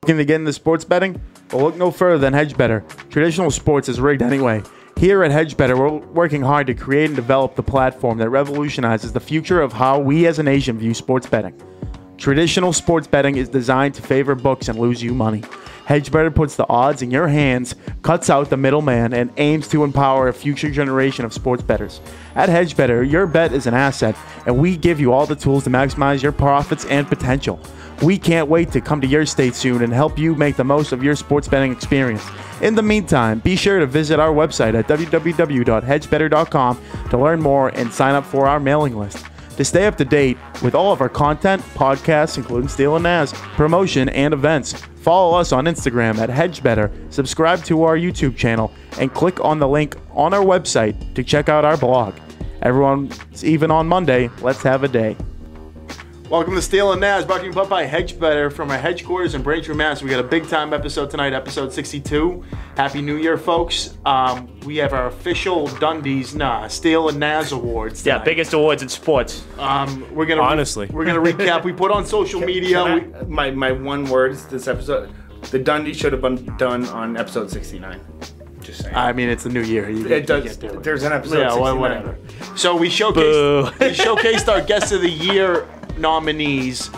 Looking to get into sports betting? Well, look no further than HedgeBetter. Traditional sports is rigged anyway. Here at HedgeBetter, we're working hard to create and develop the platform that revolutionizes the future of how we as a nation view sports betting. Traditional sports betting is designed to favor books and lose you money. HedgeBetter puts the odds in your hands, cuts out the middleman, and aims to empower a future generation of sports bettors. At HedgeBetter, your bet is an asset, and we give you all the tools to maximize your profits and potential. We can't wait to come to your state soon and help you make the most of your sports betting experience. In the meantime, be sure to visit our website at www.hedgebetter.com to learn more and sign up for our mailing list. To stay up to date with all of our content, podcasts, including Steele Nazz, promotion, and events, follow us on Instagram at HedgeBetter, subscribe to our YouTube channel, and click on the link on our website to check out our blog. Everyone, even on Monday, let's have a day. Welcome to Steele Nazz, brought to you by HedgeBetter from our headquarters in Braintree, Mass. We got a big time episode tonight, episode 62. Happy New Year, folks. We have our official Steele Nazz Awards tonight. Yeah, biggest awards in sports. We're gonna recap. We put on social media. My one word this episode: the Dundee should have been done on episode 69. Just saying. I mean, it's the new year. It does. There's an episode. Yeah, 69. Whatever. So we showcased our Guest of the Year nominees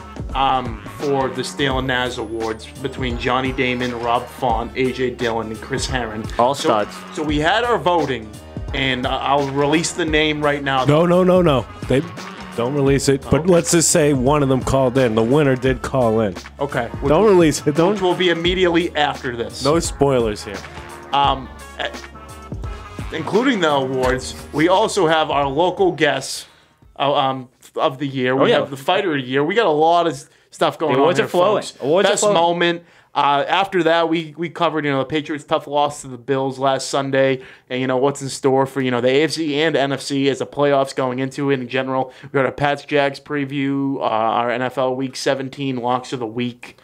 for the Steele Nazz Awards between Johnny Damon, Rob Font, AJ Dillon, and Chris Herron. All studs. So we had our voting, and I'll release the name right now. No. They don't release it. But let's just say one of them called in. The winner did call in. Okay. Don't release it. Which will be immediately after this. No spoilers here. Including the awards, we also have our local guests of the year. We have the Fighter of the Year. We got a lot of stuff going on. Awards are flowing. Best moment. After that, we covered the Patriots' tough loss to the Bills last Sunday, and what's in store for the AFC and NFC as the playoffs going into it in general. We got our Pats Jags preview, our NFL Week 17 locks of the week.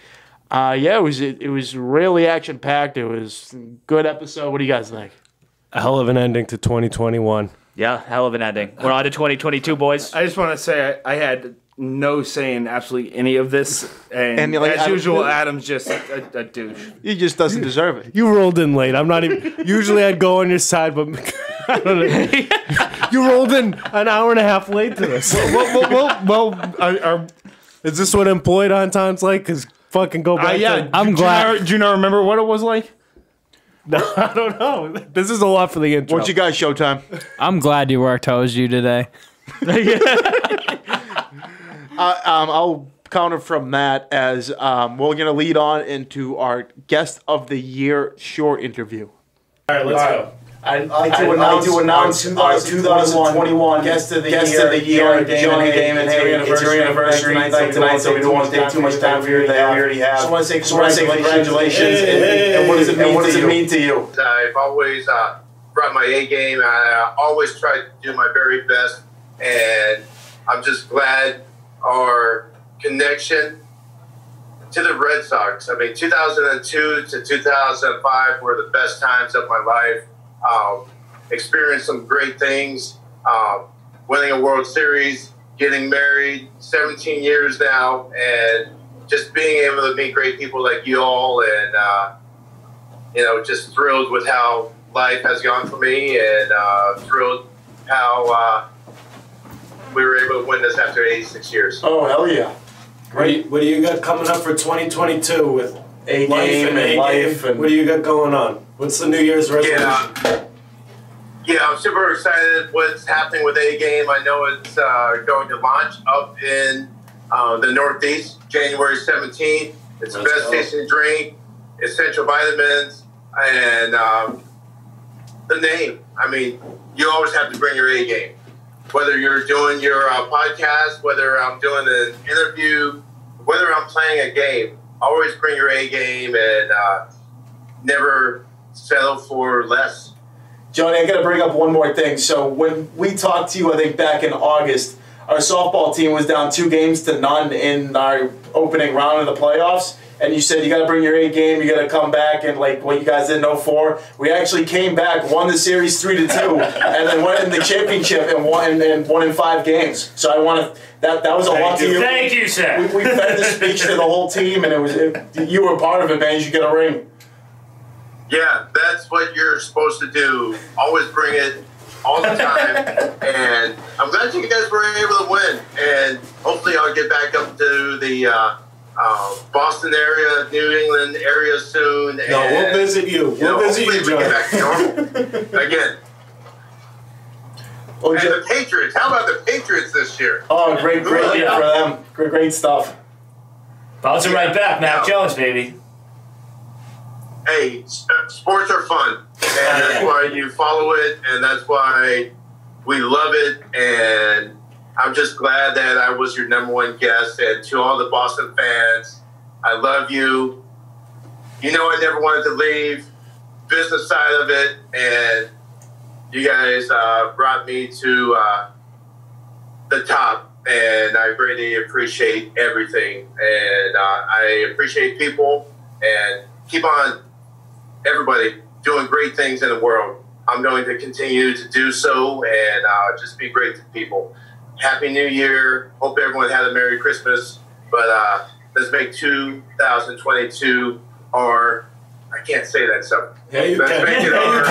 It was really action packed. It was a good episode. What do you guys think? A hell of an ending to 2021. Yeah, hell of an ending. We're on to 2022, boys. I just want to say I had no say in absolutely any of this, and as usual, Adam's just a douche. He just doesn't deserve it. You rolled in late. I'm not even. Usually I'd go on your side, but I don't know. You rolled in an hour and a half late to this. Is this what employed Antan's like? Because fucking go back. I'm glad. Do you not remember what it was like? No, I don't know. This is a lot for the intro. What you got, Showtime? I'm glad you worked hosed you today. I'll counter from that as we're going to lead on into our Guest of the Year short interview. All right, let's go. I'd like to announce our 2021 Guest of the Year, Johnny Damon. Hey, it's your anniversary tonight, so we don't want to take too much time for you. We already have. So I want to say congratulations. And what does it mean to you? I've always brought my A game. I always try to do my very best, and I'm just glad our connection to the Red Sox. I mean, 2002 to 2005 were the best times of my life. Experienced some great things, winning a World Series, getting married, 17 years now, and just being able to meet great people like you all, and just thrilled with how life has gone for me, and thrilled how we were able to win this after 86 years. Oh, hell yeah. Great. What do you got coming up for 2022 with A game and life? What do you got going on? What's the New Year's resolution? Yeah, I'm super excited what's happening with A Game. I know it's going to launch up in the Northeast, January 17th. It's the best tasting drink, essential vitamins, and the name. I mean, you always have to bring your A game. Whether you're doing your podcast, whether I'm doing an interview, whether I'm playing a game, always bring your A game and never settle for less. Johnny, I got to bring up one more thing. So when we talked to you, I think back in August, our softball team was down 2-0 in our opening round of the playoffs, and you said you got to bring your A game, you got to come back, and like what you guys did in 04. We actually came back, won the series 3-2, and then went in the championship and won in 5 games. So I want to. That was a lot to you. Thank you, sir. We fed the speech to the whole team, and you were part of it, man. You should get a ring. Yeah, that's what you're supposed to do. Always bring it all the time. And I'm glad you guys were able to win. And hopefully I'll get back up to the Boston area, New England area soon. No, we'll visit you. We'll visit you, John. Get back to normal again. And the Patriots. How about the Patriots this year? Oh, great year for them. Great stuff. Bouncing right back, Mac Jones, baby. Hey, sports are fun, and that's why you follow it, and that's why we love it, and I'm just glad that I was your #1 guest, and to all the Boston fans, I love you. You know I never wanted to leave, business side of it, and you guys brought me to the top, and I greatly appreciate everything, and I appreciate people, and keep on everybody doing great things in the world. I'm going to continue to do so and just be great to people. Happy New Year. Hope everyone had a Merry Christmas. But let's make 2022 our... I can't say that stuff. Yeah, you let's can. make it our...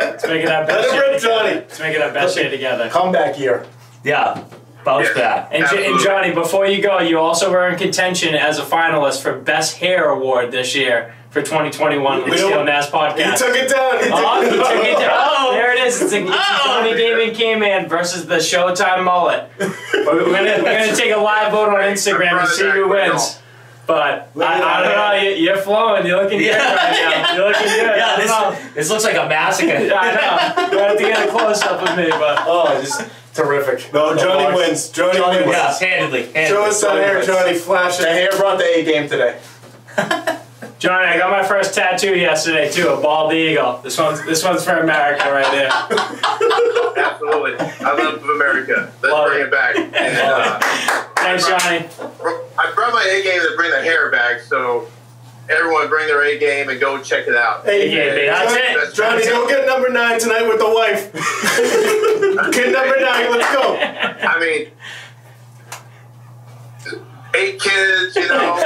Let's make it our best year together. Let's make it our best year together. Comeback year. Yeah. Bounce back. And Johnny, before you go, you also were in contention as a finalist for Best Hair Award this year for 2021 with the Steele Nazz Podcast. He took it down. He took it down. There it is. It's a Johnny Damon K-Man versus the Showtime mullet. We're gonna take a live vote on Instagram to see who wins. But I don't know. You're flowing. You're looking good right now. You're looking good. Yeah, this looks like a massacre. I know. You have to get a close up with me, but just terrific. No, Johnny wins. Johnny wins. Yeah, handedly. Show us that hair, Johnny. Flash it. The hair brought the A game today. Johnny, I got my first tattoo yesterday too, a bald eagle. This one's for America right there. Absolutely. I love America. Let's bring it back. And, thanks, Johnny. I brought my A game to bring the hair back, so everyone bring their A game and go check it out. A game, baby. That's it. Johnny, go get number 9 tonight with the wife. Get number 9. Let's go. I mean, 8 kids, you know,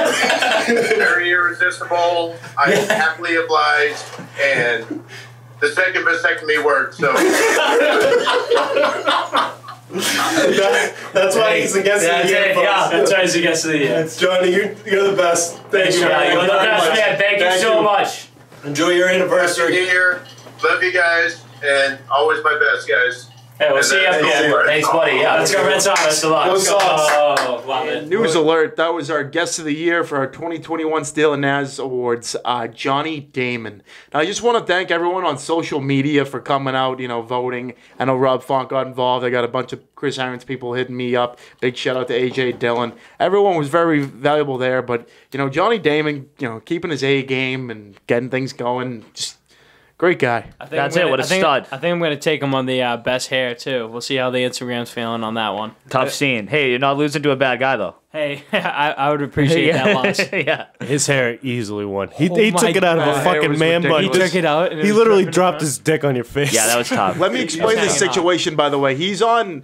very irresistible. I'm happily obliged, and the second vasectomy worked, so. That's why he's the guest of the year. Yeah, that's why he's the guest of the year. That's Johnny, you're the best. Thank you. You're the best, man. Thank you so much. Enjoy your anniversary. Happy New Year. Love you guys, and always my best, guys. Hey, we'll see you up here. Thanks, buddy. Yeah, let's go Red Sox. Best of luck. Go Sox. Oh, love it. News alert. That was our guest of the year for our 2021 Steele Nazz Awards, Johnny Damon. Now, I just want to thank everyone on social media for coming out, voting. I know Rob Font got involved. I got a bunch of Chris Irons people hitting me up. Big shout out to AJ Dillon. Everyone was very valuable there, but, Johnny Damon, keeping his A game and getting things going, just great guy. That's it. What a stud. I think I'm going to take him on the best hair, too. We'll see how the Instagram's feeling on that one. Tough scene. Hey, you're not losing to a bad guy, though. Hey, I would appreciate that loss. Yeah. His hair easily won. He took it out of a fucking man bun. He took it out. He literally dropped his dick on your face. Yeah, that was tough. Let me explain this situation, by the way. He's on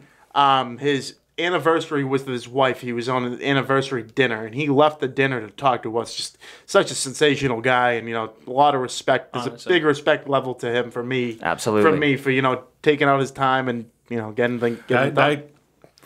his anniversary with his wife. He was on an anniversary dinner, and he left the dinner to talk to us. Just such a sensational guy, and a lot of respect. There's a big respect level to him for me. Absolutely. From me for taking out his time and getting things done.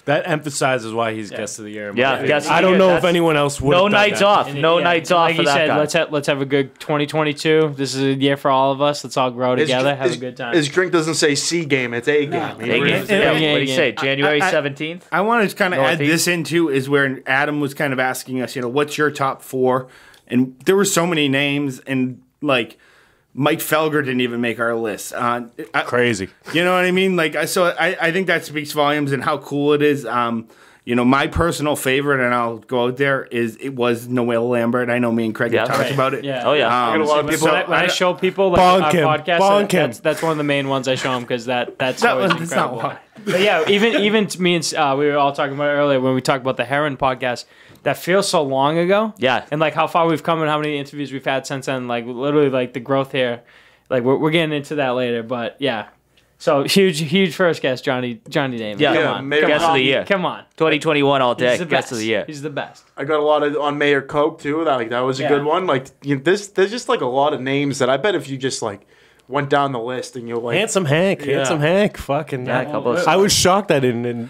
That emphasizes why he's guest of the year. Yeah, guest of the I don't year. know if anyone else would. No nights off. No nights off like for you that said, guy. let's have a good 2022. This is a year for all of us. Let's all grow together. Have a good time. His drink doesn't say C game. It's A game. A game. Yeah, what do you say? January 17th? I want to kind of add Northeast? this into is where Adam was kind of asking us, what's your top 4? And there were so many names, and like Mike Felger didn't even make our list. Crazy. You know what I mean? So I think that speaks volumes and how cool it is. My personal favorite, and I'll go out there, it was Noel Lambert. I know me and Craig have talked about it. Yeah. Oh, yeah. I got a lot of people. When I show people our podcast, that's one of the main ones I show them because that's always incredible. Not why. But yeah, even me and we were all talking about it earlier when we talked about the Heron podcast. that feels so long ago. Yeah. And like how far we've come and how many interviews we've had since then. Like literally like the growth here. Like we're getting into that later, but yeah. So huge first guest, Johnny Damon. Yeah, come on. Guest of the year. Come on. 2021 all day. He's the Guest best. of the year. He's the best. I got a lot on Mayor Coke too. That was a good one. Like there's just like a lot of names that I bet if you just like went down the list and you're like Handsome Hank, fucking. Yeah, a couple of I was shocked I didn't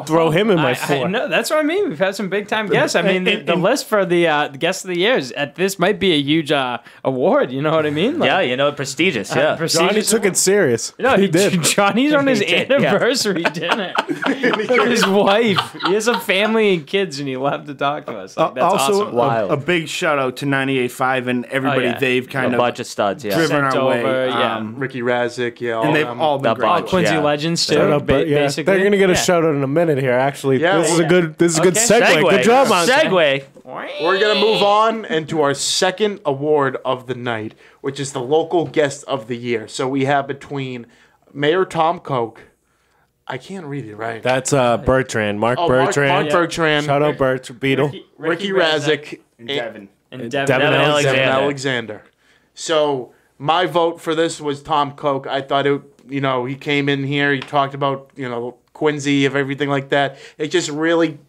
throw him in my four. No, that's what I mean. We've had some big time guests. I mean, the list for the guest of the year this might be a huge award. You know what I mean? Like, yeah, prestigious. Yeah, Johnny took it serious. No, he did. Johnny's on his anniversary dinner with his wife. He has a family and kids, and he left to talk to us. Like, that's also, awesome. Wild. a big shout out to 98.5 and everybody they've kind a of bunch of studs. Yeah, driven Sent our way. over, yeah. Ricky Razik, yeah, And they've all been the great. bunch. Quincy Yeah. Legends too. Shout out, basically. They're gonna get a shout out in a minute here. Actually, Yeah, this is a yeah. good segue. Segue. Good job, Antan. Segue. We're going to move on into our second award of the night, which is the local guest of the year. So we have between Mayor Tom Coke. I can't read it right. That's Bertrand, Marc Bertrand. Marc Bertrand. Shout out Beetle. Ricky Razik. And Devin. And Devin Devin Alexander. Alexander. So my vote for this was Tom Coke. I thought he came in here, he talked about, Quincy of everything like that. It just really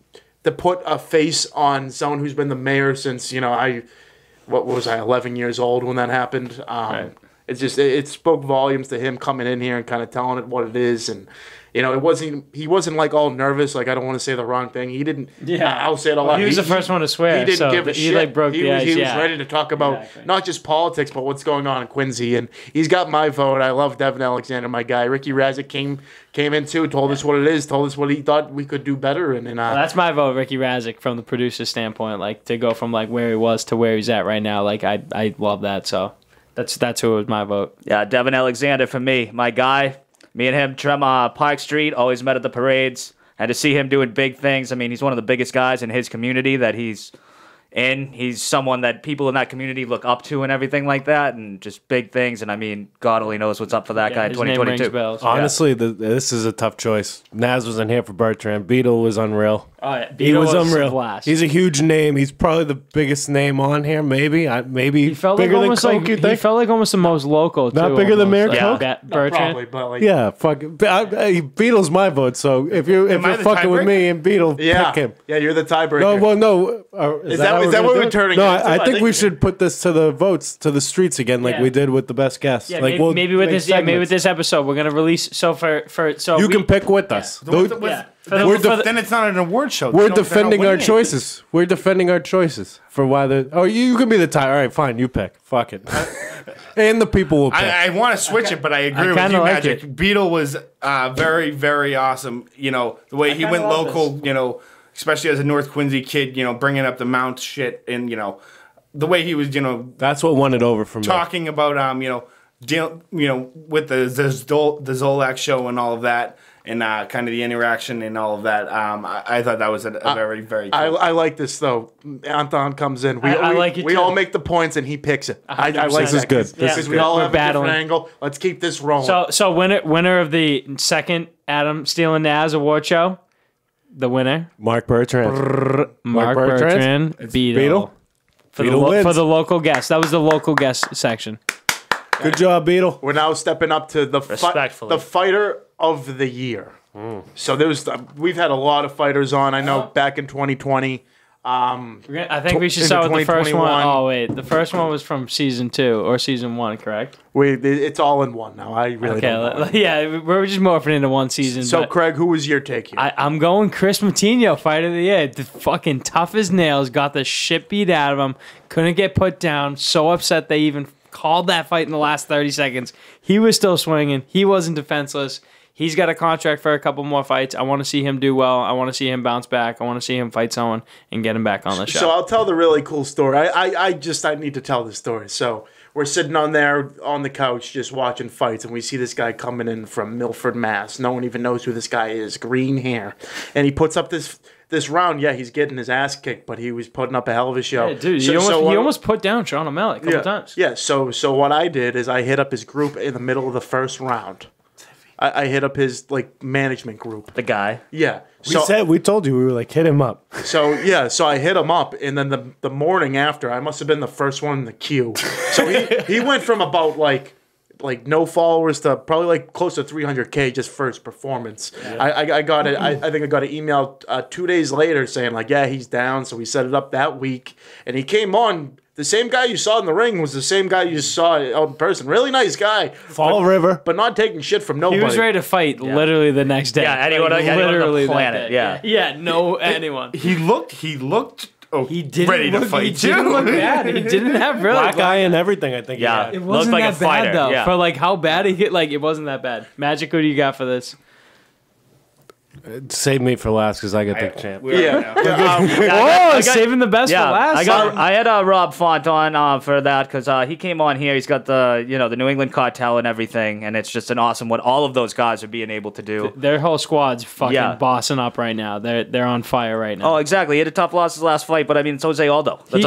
to put a face on someone who's been the mayor since, 11 years old when that happened. Right. It's just it spoke volumes to him coming in here and kind of telling it what it is. And he wasn't like all nervous, like I don't want to say the wrong thing. He didn't. Yeah. I'll say it a lot. He was the first one to swear. He didn't so give a he shit. like broke the ice. He was Yeah. ready to talk about Exactly. not just politics, but what's going on in Quincy. And he's got my vote. I love Devin Alexander, my guy. Ricky Razik came in too, told us what it is, told us what he thought we could do better. And Well, that's my vote, Ricky Razik, from the producer standpoint. Like to go from like where he was to where he's at right now. Like I love that. So that's who was my vote. Yeah, Devin Alexander for me, my guy. Me and him, Park Street, always met at the parades. And to see him doing big things, I mean, he's one of the biggest guys in his community that he's in. He's someone that people in that community look up to and everything like that, and just big things. And I mean, God only knows what's up for that guy in his name rings 2022. bells. Honestly, this is a tough choice. Nazz was in here for Bertrand. Beetle was unreal. Oh, yeah. He was a unreal. blast. He's a huge name. He's probably the biggest name on here. Maybe He felt bigger like than almost Coke. You he think? felt like almost the most local. Not too, bigger than Mayor almost. Coke? Bertrand. probably, but like Yeah, fuck. Beetle's my vote. So if you're I the fucking with tiebreaker? me and Beetle, pick him. Yeah, you're the tiebreaker. No, well, no. Is that what gonna we're do it? turning No, it into? I I think think- we should put this to the votes, to the streets again, like Yeah. we did with the best guests. Yeah, like maybe with make this. Yeah, maybe segments. with this episode, we're gonna release. So You can pick with us. Yeah. Then it's not an award show. We're They're not defending our winning. choices. We're defending our choices for why the. Oh, you can be the tie. All right, fine. You pick. Fuck it. And the people will pick. I want to switch it, but I agree with kinda you, like Magic. it. Beetle was very, very awesome. The way he went love local, especially as a North Quincy kid, bringing up the Mount shit and, the way he was, That's what won it over for me. talking about, deal, with the Zolak show and all of that, and kind of the interaction and all of that. I thought that was a very, very. Cool. I like this though. Antan comes in. I like it We too. all make the points and he picks it. I like This is that, good. This is is we good. all We're have battling. a different angle. Let's keep this rolling. So winner of the second Steele Nazz Award show, the winner Marc Bertrand. Marc Bertrand? Bertrand, Beetle. for Beetle wins. the local guest. That was the local guest section. Good job, Beetle. We're now stepping up to the Respectfully. the fighter of the year. So we've had a lot of fighters on. I know back in 2020. I think we should into start with the first one. 2021. Oh wait, the first one was from season 2 or season 1, correct? It's all in one now. I really don't know. Yeah, we're just morphing into one season. So but Craig, who was your take here? I'm going Chris Matinho, fight of the year. The fucking tough as nails, got the shit beat out of him, couldn't get put down. So upset they even called that fight in the last 30 seconds. He was still swinging. He wasn't defenseless. He's got a contract for a couple more fights. I want to see him do well. I want to see him bounce back. I want to see him fight someone and get him back on the show. So I'll tell the really cool story. I need to tell this story. So we're sitting on the couch just watching fights, and we see this guy coming in from Milford, Mass. No one even knows who this guy is. Green hair, and he puts up this round. Yeah, he's getting his ass kicked, but he was putting up a hell of a show. Yeah, dude, he almost put down Sean O'Malley a couple times. Yeah. So what I did is I hit up his group in the middle of the first round. I hit up his like management group. The guy. Yeah. We told you, we were like, hit him up. So I hit him up, and then the morning after, I must have been the first one in the queue. So he went from about like no followers to probably like close to 300K just for his performance. Yeah. I got it. I think I got an email 2 days later saying like, yeah, he's down. So we set it up that week, and he came on. The same guy you saw in the ring was the same guy you saw out in person. Really nice guy. Fall River. But not taking shit from nobody. He was ready to fight literally the next day. Yeah, anyone on the planet. Yeah. Yeah, no anyone. He looked he didn't ready to fight He didn't look bad. He didn't have really black eye and everything, I think. Yeah. It wasn't like that a fighter. bad though. Yeah. For like how bad he hit, like it wasn't that bad. Magic, who do you got for this? Save me for last because I get the champ. Saving the best for last. I had Rob Font on for that because he came on here. He's got the the New England cartel and everything, and it's just an awesome what all of those guys are being able to do. Their whole squad's fucking bossing up right now. They're on fire right now. Oh, exactly. He had a tough loss his last fight, but I mean, it's Jose Aldo. That's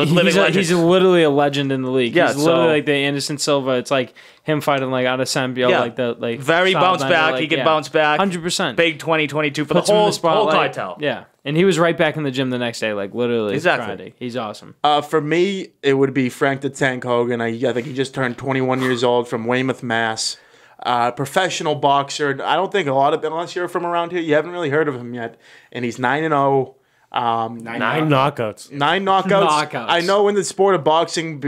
he's literally a legend in the league. Yeah, he's literally like the Anderson Silva. It's like him fighting like Adesanya, like very bounce back. He can bounce back. 100%. Big 2022 for the whole cartel. Yeah, and he was right back in the gym the next day, like literally. Exactly. Friday. He's awesome. For me, it would be Frank the Tank Hogan. I think he just turned 21 years old from Weymouth, Mass. Professional boxer. I don't think a lot of, unless you're from around here, you haven't really heard of him yet. And he's 9-0. Nine knockouts. 9 knockouts. I know in the sport of boxing,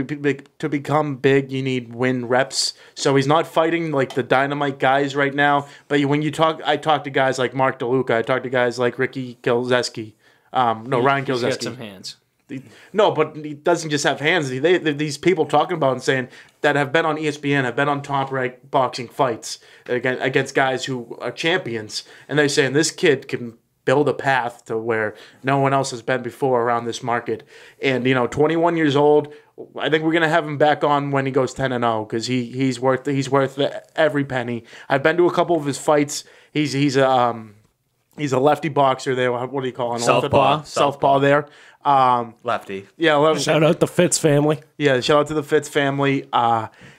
to become big, you need win reps. So he's not fighting like the dynamite guys right now. But when I talk to guys like Marc DeLuca. I talk to guys like Ricky Kilzeski. Ryan Kilzeski. He's got some hands. No, but he doesn't just have hands. These people talking about and saying that have been on ESPN, have been on Top Rank boxing fights against guys who are champions. And they're saying this kid can build a path to where no one else has been before around this market. And 21 years old. I think we're gonna have him back on when he goes 10-0 because he's worth every penny. I've been to a couple of his fights. He's a lefty boxer there. What do you call it? Southpaw there. Lefty. Yeah. Shout out the Fitz family. Yeah. Shout out to the Fitz family.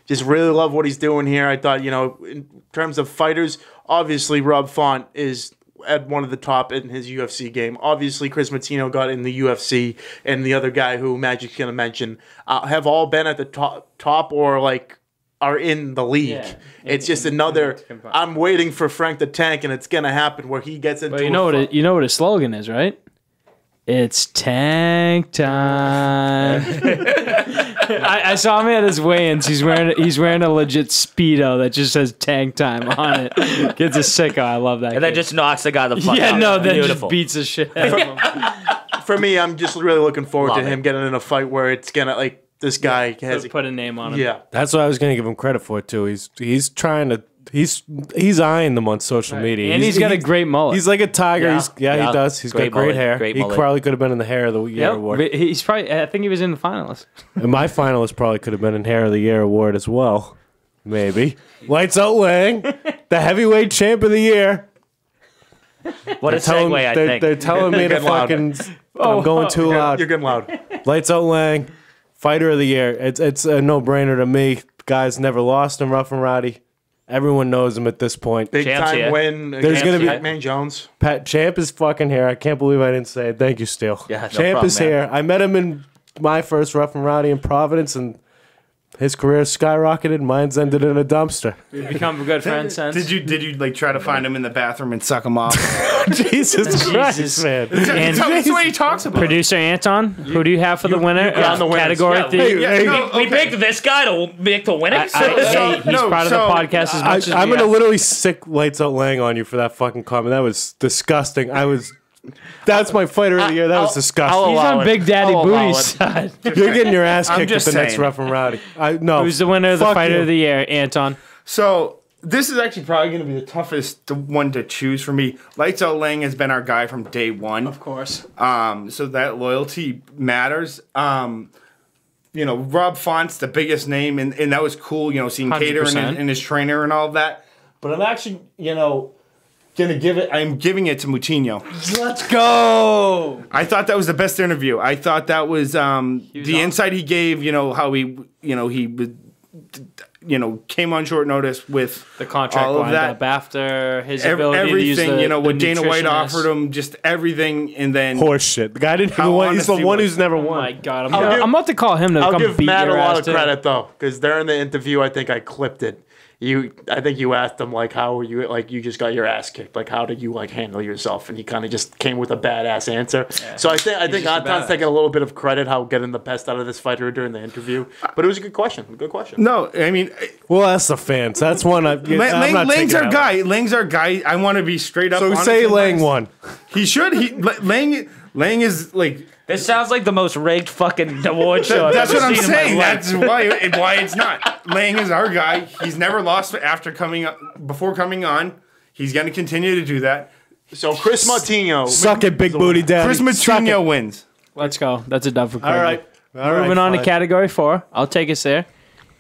Just really love what he's doing here. I thought in terms of fighters, obviously Rob Font is at one of the top in his UFC game. Obviously, Chris Martino got in the UFC, and the other guy who Magic's going to mention have all been at the top or like are in the league. Yeah, it's just another. I'm waiting for Frank the Tank, and it's going to happen where he gets into. But you know what his slogan is, right? It's tank time. I saw him at his weigh-ins. He's wearing a legit Speedo that just says tank time on it. Gets a sicko. I love that. And then just knocks the guy the fuck out. Yeah, no, then just beats the shit out of him. For me, I'm just really looking forward to him getting in a fight where it's gonna like this guy has put a name on him. Yeah, that's what I was gonna give him credit for too. He's trying to. He's eyeing them on social media. And he's got a great mullet. He's like a tiger. Yeah, he does. He's got great hair. He probably could have been in the Hair of the Year award. He's probably. I think he was in the finalists. And my finalist probably could have been in Hair of the Year award as well. Maybe. Lights Out Laing, the heavyweight champ of the year. What a segue, I think. They're telling me to fucking. I'm going too loud. You're getting loud. Lights Out Laing, fighter of the year. It's a no-brainer to me. Guys never lost in Rough and Rowdy. Everyone knows him at this point. Big time win. There's going to be Man Jones. Champ is fucking here. I can't believe I didn't say it. Thank you, Steele. Yeah, no Champ problem, is here. I met him in my first Rough and Rowdy in Providence, and his career skyrocketed. Mine's ended in a dumpster. We've become good friends since. Did you like try to find him in the bathroom and suck him off? Jesus Christ, man! That's what he talks about. Producer Antan, who do you have for the winner? Category. We picked this guy to make the winner. He's part of the podcast as much as I'm gonna literally sick Lights Out Laing on you for that fucking comment. That was disgusting. That's my fighter of the year. That was disgusting. He's on Big Daddy Booty's side. You're getting your ass kicked at the next Rough and Rowdy. Who's the winner of the fighter of the year, Anton? So this is actually probably going to be the toughest one to choose for me. Lights Out Laing has been our guy from day one. Of course. So that loyalty matters. Rob Font's the biggest name, and that was cool, seeing 100%. Cater and his trainer and all of that. But I'm actually, I'm giving it to Moutinho. Let's go. I thought that was the best interview. I thought that was the insight he gave. How he came on short notice with The contract all of lined that. up after his ability to use Everything, the what Dana White nutritionist. offered him, just everything, and then Horse shit. The guy didn't even How win. He's the honest he one was. who's never Oh won. my god! I'll give- I'm about to call him to I'll come give beat Matt a your lot ass of too. credit though, because during the interview, I think I clipped it. I think you asked him like, how were you? Like, you just got your ass kicked. Like, how did you like handle yourself? And he kind of just came with a badass answer. So I think just a Antan's badass. taking a little bit of credit how getting the best out of this fighter during the interview. But it was a good question. Good question. no, I mean, Well, that's the fans. That's one. I'm not Lang's taking our that guy. Lang's our guy. I want to be straight up. one. So honest say and Laing honest. won. He should. Lang is like. This sounds like the most rigged fucking award show. I've That's ever what I'm seen in my saying. life. That's why it's not. Lang is our guy. He's never lost after before coming on. He's going to continue to do that. So Chris Martino. Suck it, big booty daddy. Chris Suck it. Matrino wins. Let's go. That's a dub for Craig. All right. Moving on to category 4. I'll take us there.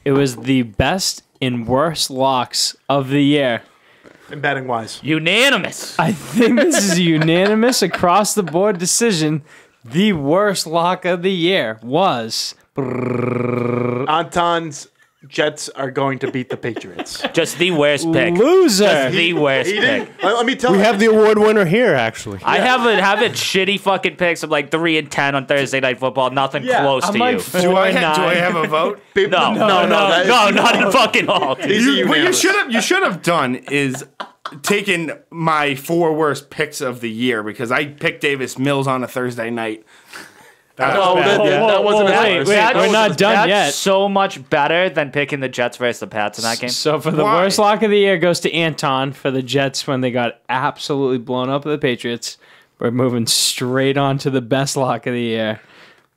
It was the best and worst locks of the year. And betting wise. Unanimous. I think this is a unanimous across the board decision. The worst lock of the year was Antan's Jets are going to beat the Patriots. Just the worst pick. loser. The worst He pick. didn't. Let me tell We you. have the award winner here, actually. I have shitty fucking picks of like 3-10 on Thursday Night Football. Nothing close I'm to like you. Do I 4-9. have a vote? No, Not in fucking all. What you should have done is taken my 4 worst picks of the year, because I picked Davis Mills on a Thursday night. No, that wasn't wait, his wait, worst. we're not done That's yet. so much better than picking the Jets versus the Pats in that game. So for the Why? worst lock of the year goes to Antan for the Jets when they got absolutely blown up by the Patriots. We're moving straight on to the best lock of the year.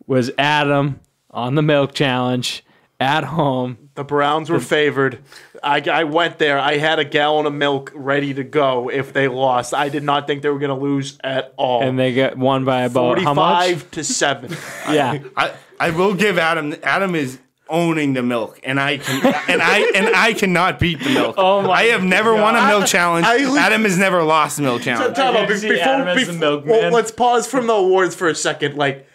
Was Adam on the milk challenge at home. The Browns were favored. I went there. I had a gallon of milk ready to go if they lost. I did not think they were going to lose at all. And they got won by about how much? 45-7. Yeah. I will give Adam. Adam is owning the milk, and I cannot beat the milk. Oh my I have never won a milk challenge. Adam has never lost a milk challenge. Time out. can see Adam as the milkman. Let's pause from the awards for a second. Like,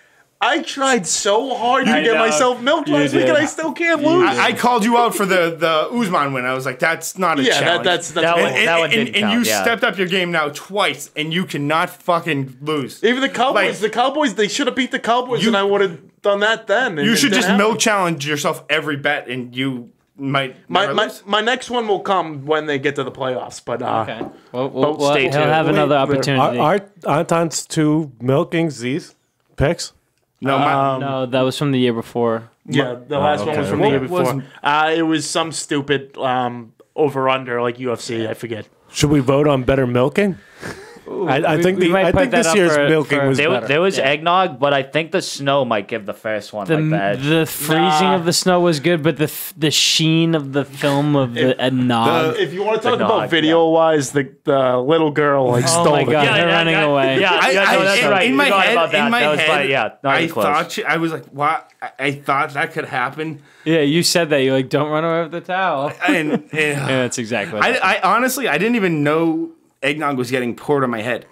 I tried so hard to I get know. myself milk You last week, and did. I still can't lose. I called you out for the Usman win. I was like, that's not a challenge. that's That one- and, that one and, didn't and you count, yeah. stepped up your game now twice, and you cannot fucking lose. Even the Cowboys, Like- they should have beat the Cowboys, and I would have done that then. You should just milk challenge yourself every bet, and you might never lose. My next one will come when they get to the playoffs, but Okay. Well, Stay he'll tuned. have another opportunity. Are Anton's 2 milkings these picks? No, No, that was from the year before. yeah, the last one was from the year What before. It was some stupid over under like UFC. I forget. Should we vote on better milking? I think we might put that this up year's for- milking for- was There, better. there was eggnog, but I think the snow might give the first one like the edge. The freezing of the snow was good, but the sheen of the film of the nog. If you want to talk nog, about video wise, the little girl like Oh stole my it. God. they're running away. Yeah, I, no, that's in, right. in my You forgot head, about that. in my That was head, probably- yeah, not I even close. thought I was like, what? I thought that could happen, Yeah, you said that. You're like, don't run away with the towel. and Yeah, that's exactly what happened. I honestly I didn't even know eggnog was getting poured on my head.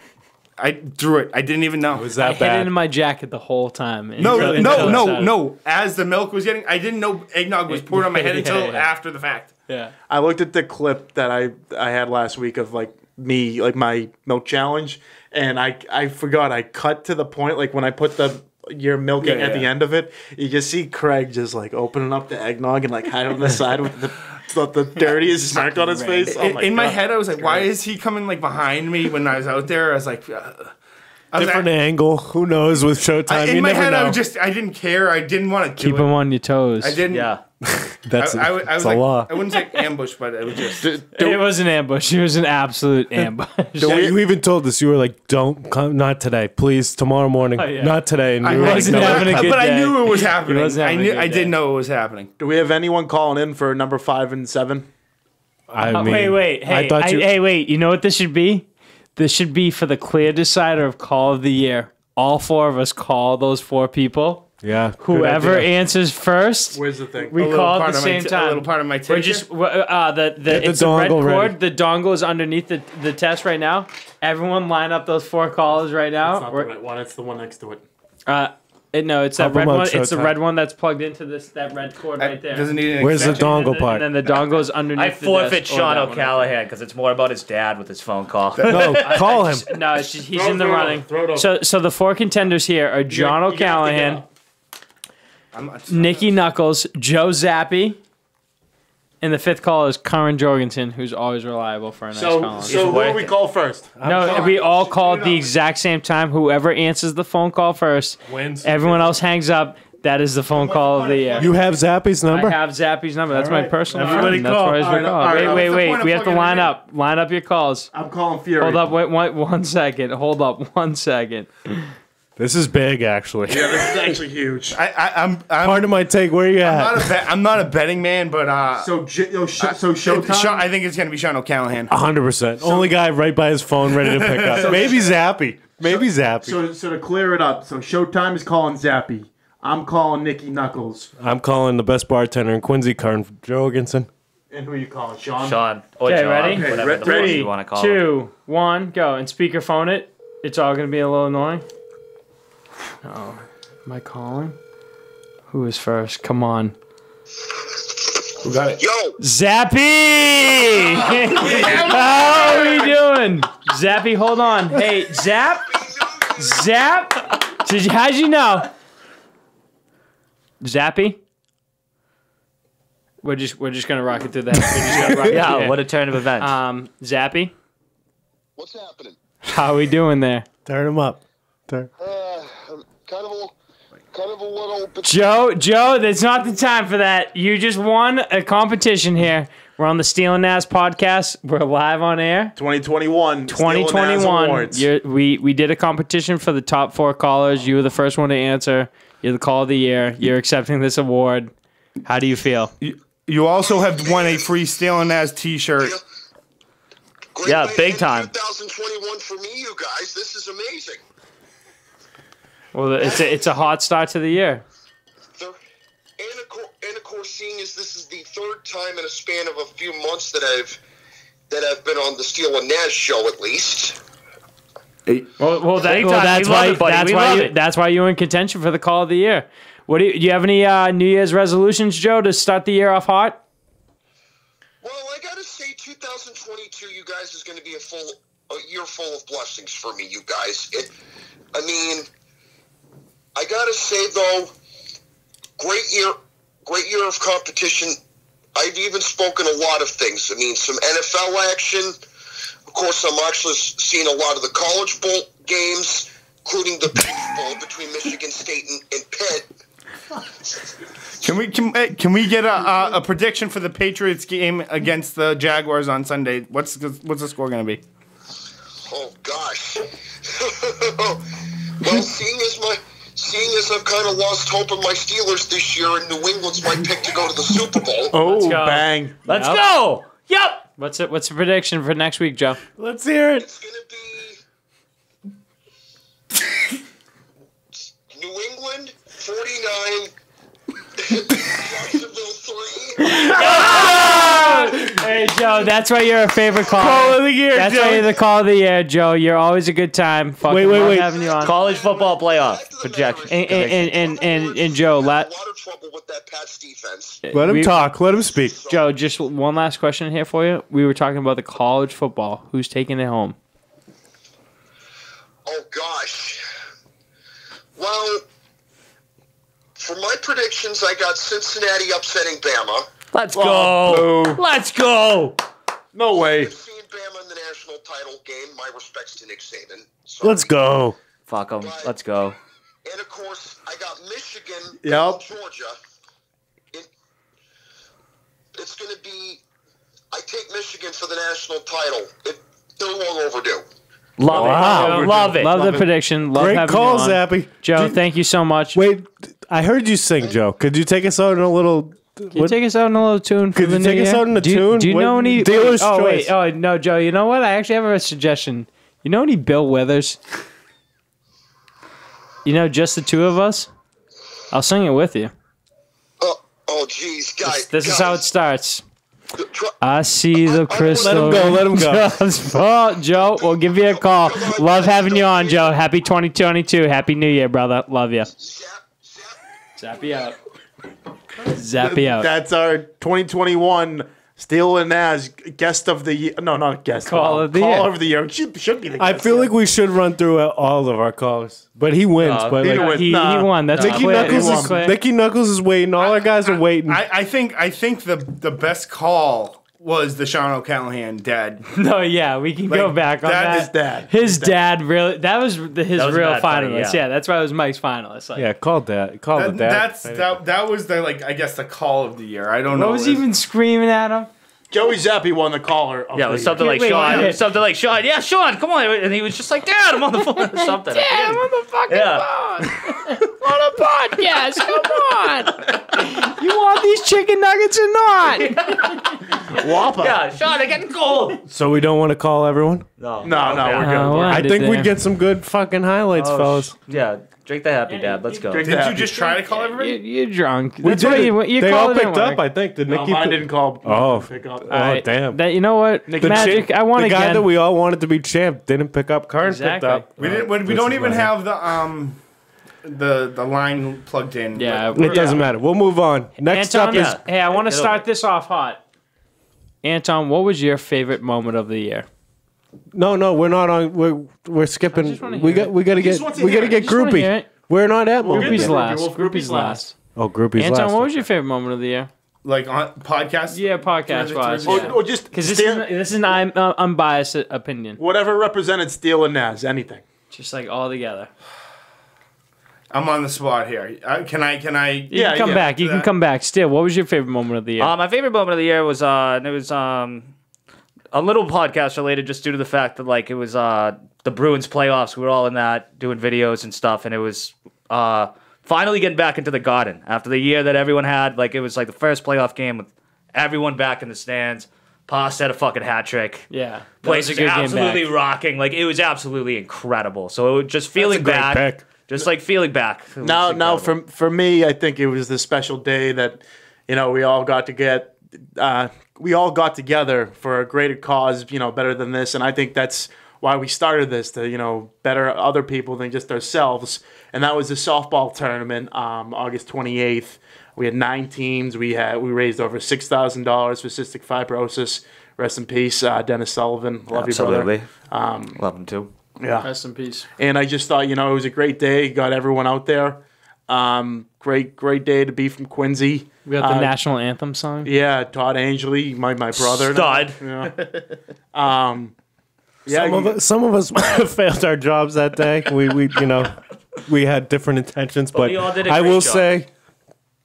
I threw it. I didn't even know. was I that hid it bad? in my jacket the whole time. No, Until- no, until I no, started. no. As the milk was getting, I didn't know eggnog was poured on my head until Yeah. after the fact. Yeah. I looked at the clip that I had last week of like me like my milk challenge, and I forgot I cut to the point like when I put your milking Yeah, at the yeah. end of it, you just see Craig just like opening up the eggnog and like hiding on the side with the dirtiest smirk on his face. Oh In my God. head, I was like, why is he coming like behind me when I was out there? I was like, I was Different like- angle. Who knows with Showtime? in You my never head, know. I didn't care. I didn't want to Keep do them it. on your toes. I didn't. Yeah. That's I it's was a like, law. I wouldn't say ambush, but it was just. It was an ambush. It was an absolute ambush. Yeah, you even told us you were like, "Don't come, not today, please. Tomorrow morning, yeah. not today." And I you were like, wasn't "No." having a good but I day. knew it was happening. wasn't I having a knew. good I day. did know it was happening. Do we have anyone calling in for number 5 and 7? I mean, Wait. Hey, I thought you. hey, wait. You know what this should be? This should be for the clear decider of call of the year. All 4 of us call those 4 people. Yeah, good Whoever idea. answers first, Where's the thing? we A little call at part the of my same t- time. A little part of my We're taker. just it's a red dongle cord. ready. The dongle is underneath the test right now. Everyone line up those 4 callers right now. It's not the right one. It's the one next to it. No, it's that Pump 'em red up, one. It's the Showtime. red one that's plugged into that red cord right there. Doesn't need an Where's the extension. dongle part? And then the dongle's underneath. I forfeit the desk, or Sean that one. O'Callahan because it's more about his dad with his phone call. No, call him. No, he's in the running. So the 4 contenders here are John O'Callahan, Nicky Knuckles, Joe Zappi, and the 5th caller is Karan Jorgensen, who's always reliable for a nice call. So who do we call first? No, we all call at the exact same time. Whoever answers the phone call first, Wins. everyone else hangs up. That is the phone call of the year. You have Zappy's number? I have Zappy's number. That's my personal Everybody phone. That's call. where he's been called. Wait. We have to line fucking up. Line up your calls. I'm calling Fury. Hold up. Wait 1 second. Hold up 1 second. This is big, actually. Yeah, this is actually huge. I'm Part of my take, where you at? I'm not a betting man, but So Showtime. I think it's gonna be Sean O'Callahan. 100%. Only guy right by his phone ready to pick up. Maybe Zappy. Maybe Zappy. So to clear it up, so Showtime is calling Zappi. I'm calling Nicky Knuckles. I'm calling the best bartender in Quincy, Karan Jorgensen. And who are you calling? Sean? Sean or Okay, John, ready? whatever the fuck Ready. you want to call 2, 1, go. And speakerphone it. It's all going to be a little annoying. Oh, am I calling? Who is first? Come on. Who got it? Yo, Zappy! How are we doing? Zappy, hold on. Hey, Zap? How'd you know? Zappy? We're just gonna rock it through that. We're just gonna rock it. it Yeah, through what a turn of events. Zappy? what's happening? How are we doing there? Turn him up. Turn. Kind of a little bit. Joe, that's not the time for that. You just won a competition here. We're on the Steele Nazz podcast. We're live on air. 2021. Steele Nazz 2021. Awards. We did a competition for the top 4 callers. You were the first one to answer. You're the call of the year. You're accepting this award. How do you feel? You also have won a free Steele Nazz T-shirt. Great Yeah, way big into time. 2021 for me, you guys. This is amazing. Well, it's a hot start to the year. And of course, seeing as this is the 3rd time in a span of a few months that I've been on the Steele and Nazz show, at least. That's why you're in contention for the call of the year. Do you have any New Year's resolutions, Joe, to start the year off hot? Well, I gotta say, 2022, you guys, is going to be a year full of blessings for me, you guys. I gotta say though, great year of competition. I've even spoken a lot of things. I mean, some NFL action. Of course, I'm actually seeing a lot of the College Bowl games, including the Peach Bowl between Michigan State and Pitt. Can we get a prediction for the Patriots game against the Jaguars on Sunday? What's the score going to be? Oh gosh. Well, seeing as I've kind of lost hope in my Steelers this year, and New England's my pick to go to the Super Bowl. Oh, go. bang. Let's go. Yep. What's the prediction for next week, Joe? Let's hear it. It's going to be New England 49, Jacksonville 3. Hey, Joe, that's why you're a favorite caller. Call of the year, That's Joe. why you're the call of the year, Joe. You're always a good time. Fucking love wait. having you on. College football playoff projection. And Joe, A lot of trouble with that Pats defense. Let him talk. Let him speak. Joe, just one last question here for you. We were talking about the college football. Who's taking it home? Oh gosh. Well, for my predictions, I got Cincinnati upsetting Bama. Let's go. Boo. Let's go. No way. I've seen Bama in the national title game. My respects to Nick Saban. So, Let's go. Fuck them. Let's go. And of course, I got Michigan Yep. and Georgia. It's going to be. I take Michigan for the national title. They're long overdue. Love Wow. it. Love it. Love the prediction. Love Great having call, you on. Zappy. Joe, thank you so much. Wait, I heard you sing, Joe. Could you take us out in a little... Can you take us out in a little tune for Could the you new take us year? out in a Do you- tune? Do you know What- any... Dealer's oh, choice. wait. Oh, no, Joe, you know what? I actually have a suggestion. You know any Bill Withers? You know just the two of us? I'll sing it with you. Oh, geez, guys. This is how it starts. Try- I see the crystal. Let him go. Oh, Joe, we'll give you a call. Love having you on, Joe. Happy 2022. Happy New Year, brother. Love you. Zappi out. Zappi out. That's our 2021 Steele Nazz guest of the year. No, not guest. Call of the Call year. of the year. Should be the I guest. feel like we should run through all of our calls, but he wins. But he like, wins. He won. That's Nicky clear. Knuckles It's is clear. Nicky Knuckles is waiting. All our guys are waiting. I think the best call was the Sean O'Callahan dad. No, yeah, we can go back on that. His dad. His dad really. That was his was real bad funny, finalist. yeah. Yeah, that's why it was Mike's finalist. Like, Yeah, call that. Call the dad. That was the I guess the call of the year. I don't know. what was he even screaming at him? Joey Zappi won the caller. Of Yeah, it the was year. something like Wait, Sean. wait. It was something like Sean. Yeah, Sean, come on. And he was just like, Dad, I'm on the phone or something. Dad, I'm on the fucking phone. On a podcast. Come on. You want these chicken nuggets or not? Whopper. Yeah, Sean, they're getting cold. So we don't want to call everyone. No, we're good. what? I think we'd get some good fucking highlights, fellas. Yeah, drink the happy dad. Let's go. Drink Did that. you just try to call everybody? You're drunk. We That's why did. you They all called it picked didn't up, work. I think. Did No, Nicky? mine didn't call. Oh. Pick up. All right. damn. That, you know what? The Magic. I want the to guy again. that we all wanted to be champ didn't pick up. Karn Exactly. picked up. We didn't. We don't even have the line plugged in. Yeah, but- It doesn't matter. We'll move on. Next Antan, up is hey, I want to Get start over it. this off hot. Anton, what was your favorite moment of the year? no. We're not on. We're skipping. just wanna We hear got. We got to get. want to We got to hear get Just wanna hear groupie. it. We're not at We'll moment. get Groupie's to last. Groupie. Groupie's last. Oh, groupie's Anton, last. what was your favorite moment of the year? like on podcast. Yeah, podcast wise. Through the- Or just Because this Steele- is an unbiased opinion. whatever represented Steele and Nazz. Anything. Just like all together. I'm on the spot here. Can I? You can come back. You can come back. Still, what was your favorite moment of the year? My favorite moment of the year was a little podcast related just due to the fact that like it was the Bruins playoffs. We were all in that doing videos and stuff, and it was finally getting back into the Garden after the year that everyone had. Like it was like the first playoff game with everyone back in the stands. Pasta had a fucking hat trick. yeah. That Place was was a good game absolutely back. rocking. Like it was absolutely incredible. So it was just feeling great back. pick. Just like feeling back. It was Now, incredible. for me, I think it was the special day that, we all got to get, we all got together for a greater cause, better than this, and I think that's why we started this to, better other people than just ourselves, and that was the softball tournament, August 28th. We had 9 teams. We raised over $6,000 for cystic fibrosis. Rest in peace, Dennis Sullivan. Love you, brother. Absolutely. Love him too. Yeah. Rest in peace. And I just thought, it was a great day. Got everyone out there. Great day to be from Quincy. We got the national anthem song. Yeah, Todd Angeli, my brother. Stud. Yeah. Some of us might have failed our jobs that day. We had different intentions, but we all did a I great will job. say,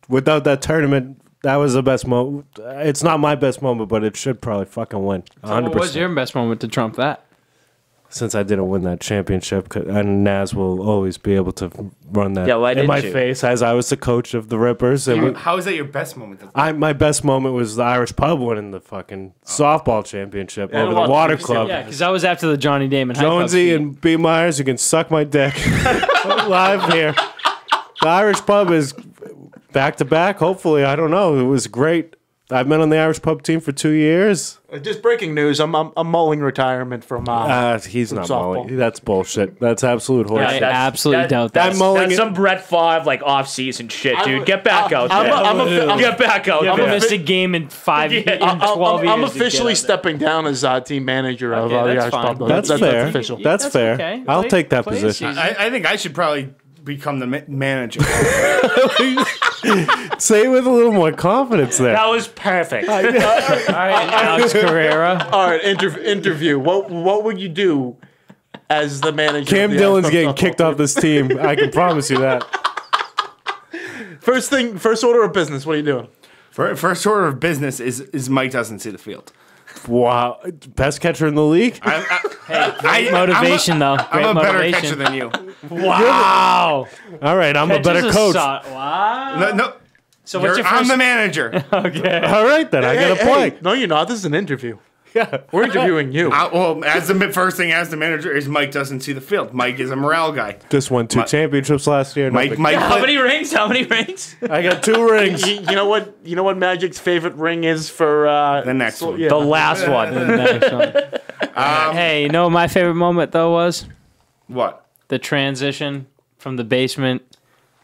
without that tournament, that was the best moment. It's not my best moment, but it should probably fucking win. 100%. What was your best moment to trump that? Since I didn't win that championship, and Naz will always be able to run that Yeah, why in didn't my you? face as I was the coach of the Rippers. And How is that your best moment? my best moment was the Irish pub winning the fucking softball championship over the Water Club. Yeah, because that was after the Johnny Damon hype up Jonesy speech. and B. Myers, you can suck my dick live here. The Irish pub is back to back. Hopefully, I don't know. It was great. I've been on the Irish pub team for 2 years. Just breaking news. I'm mulling retirement from. He's not softball. mulling. That's bullshit. That's absolute horseshit. I absolutely doubt that. I'm mulling That's it. some Brett Favre like off-season shit, dude. Get back out there. I'm Get back out I there. missed a game in 12 years. I'm to officially get out stepping down as team manager of Okay, the that's Irish fine. pub. though. That's fair. That's official. That's fair. okay. I'll Play- take that play position. season. I think I should probably become the manager. Say it with a little more confidence there. That was perfect. All right, Alex Carrera. All right, interview. What would you do as the manager? Cam of the Dillon's Irish getting pub kicked off this team. I can promise you that. First order of business. What are you doing? First order of business is Mike doesn't see the field. Wow. Best catcher in the league? Great Motivation, though. Great I'm a better motivation. catcher than you. Wow. All right, I'm a better Catches coach. Wow. No, So what's your I'm first? the manager. Okay. All right, then. I got to play. No, you're not. This is an interview. Yeah. We're interviewing you. As the first thing as the manager is Mike doesn't see the field. Mike is a morale guy. Just won 2 championships last year. No big- Mike How many rings? How many rings? I got 2 rings. You know what? You know what Magic's favorite ring is for The next one. Yeah. The last one. Next one. Hey, you know what my favorite moment though was? What? The transition from the basement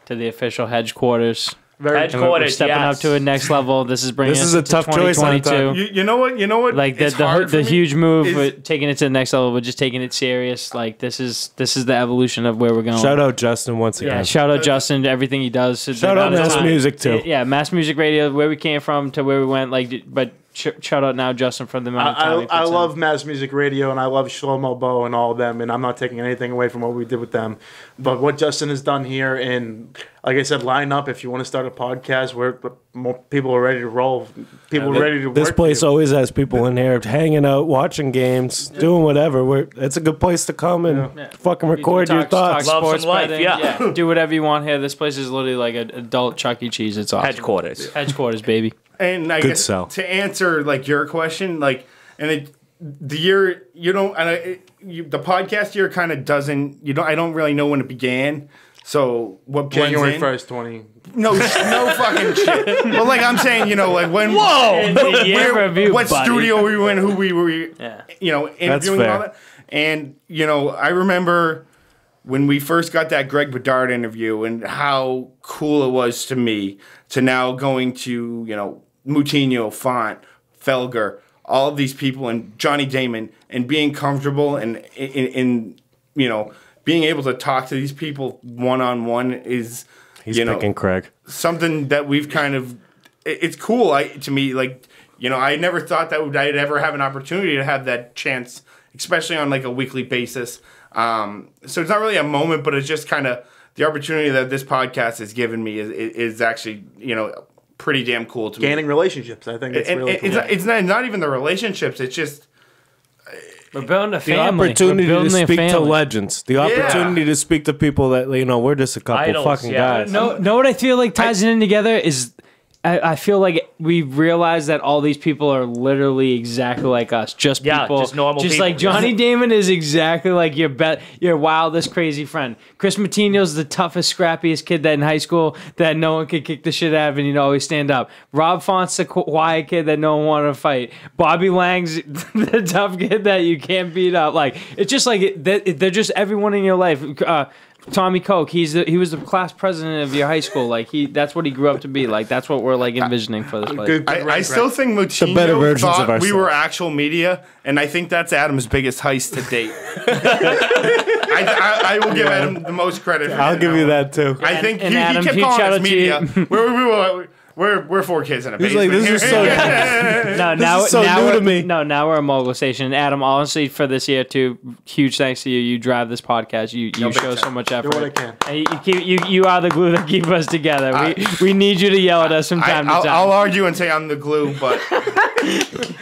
to the official headquarters. Headquarters, We're stepping up to a next level. This is bringing This us is a to tough choice, 2022. You know what? Like It's hard for the me huge move, is- with taking it to the next level, but just taking it serious. Like this is the evolution of where we're going. Shout out Justin once again. Yeah, shout out Justin to everything he does. Shout out Mass Music too. Yeah, Mass Music Radio, where we came from to where we went. Like, but shout out now Justin for the amount of time he I puts in. love Mass Music Radio and I love Shlomo Bo and all of them, and I'm not taking anything away from what we did with them. But what Justin has done here, and like I said, line up if you want to start a podcast where more people are ready to roll. People are ready to work. This place with you. always has people in here hanging out, watching games, doing whatever. It's a good place to come and fucking record your thoughts. Love sports some life, betting. yeah. Do whatever you want here. This place is literally like an adult Chuck E. Cheese. It's awesome. Headquarters, baby. And I Good guess sell. to answer like your question, like, and the year you don't, and the podcast year kind of doesn't. I don't really know when it began. So what blends January in? 1st, 20. No fucking shit. But like I'm saying, like when what buddy. studio we were in, who we were, Yeah. interviewing and all that. And I remember when we first got that Greg Bedard interview and how cool it was to me to now going to Moutinho, Font, Felger, all of these people, and Johnny Damon, and being comfortable and in being able to talk to these people one-on-one is He's picking Craig. something that we've kind of it's cool to me. Like, I never thought that I'd ever have an opportunity to have that chance, especially on like a weekly basis. So it's not really a moment, but it's just kind of the opportunity that this podcast has given me is actually pretty damn cool to me. Gaining relationships, I think it's really cool. It's not even the relationships. It's just We're building a The family. opportunity We're to building a speak to family. legends. The opportunity to speak to people that, we're just a couple Idols, fucking yeah. guys. Know what I feel like ties it in together is I feel like we realize that all these people are literally exactly like us. Just people. just normal Just people. like Johnny Damon is exactly like your wildest, crazy friend. Chris Matino's the toughest, scrappiest kid that in high school that no one could kick the shit out of and he'd always stand up. Rob Font's the quiet kid that no one wanted to fight. Bobby Lang's the tough kid that you can't beat up. Like, it's just like, they're just everyone in your life. Tommy Koch, he was the class president of your high school. Like that's what he grew up to be. Like that's what we're like envisioning for this place. I still think Moutinho better versions of thought we ourselves. were actual media, and I think that's Adam's biggest heist to date. I will give Adam the most credit. For I'll give you that too. I think and he Adam, kept huge calling shout us out to media. We're four kids in a He's basement. like, this is so Now is so new we're, to me. No, now we're a mogul station. Adam, honestly, for this year too, huge thanks to you. You drive this podcast. You show so much effort. Do what I can. And you are the glue that keep us together. We need you to yell at us from time to time. I'll argue and say I'm the glue, but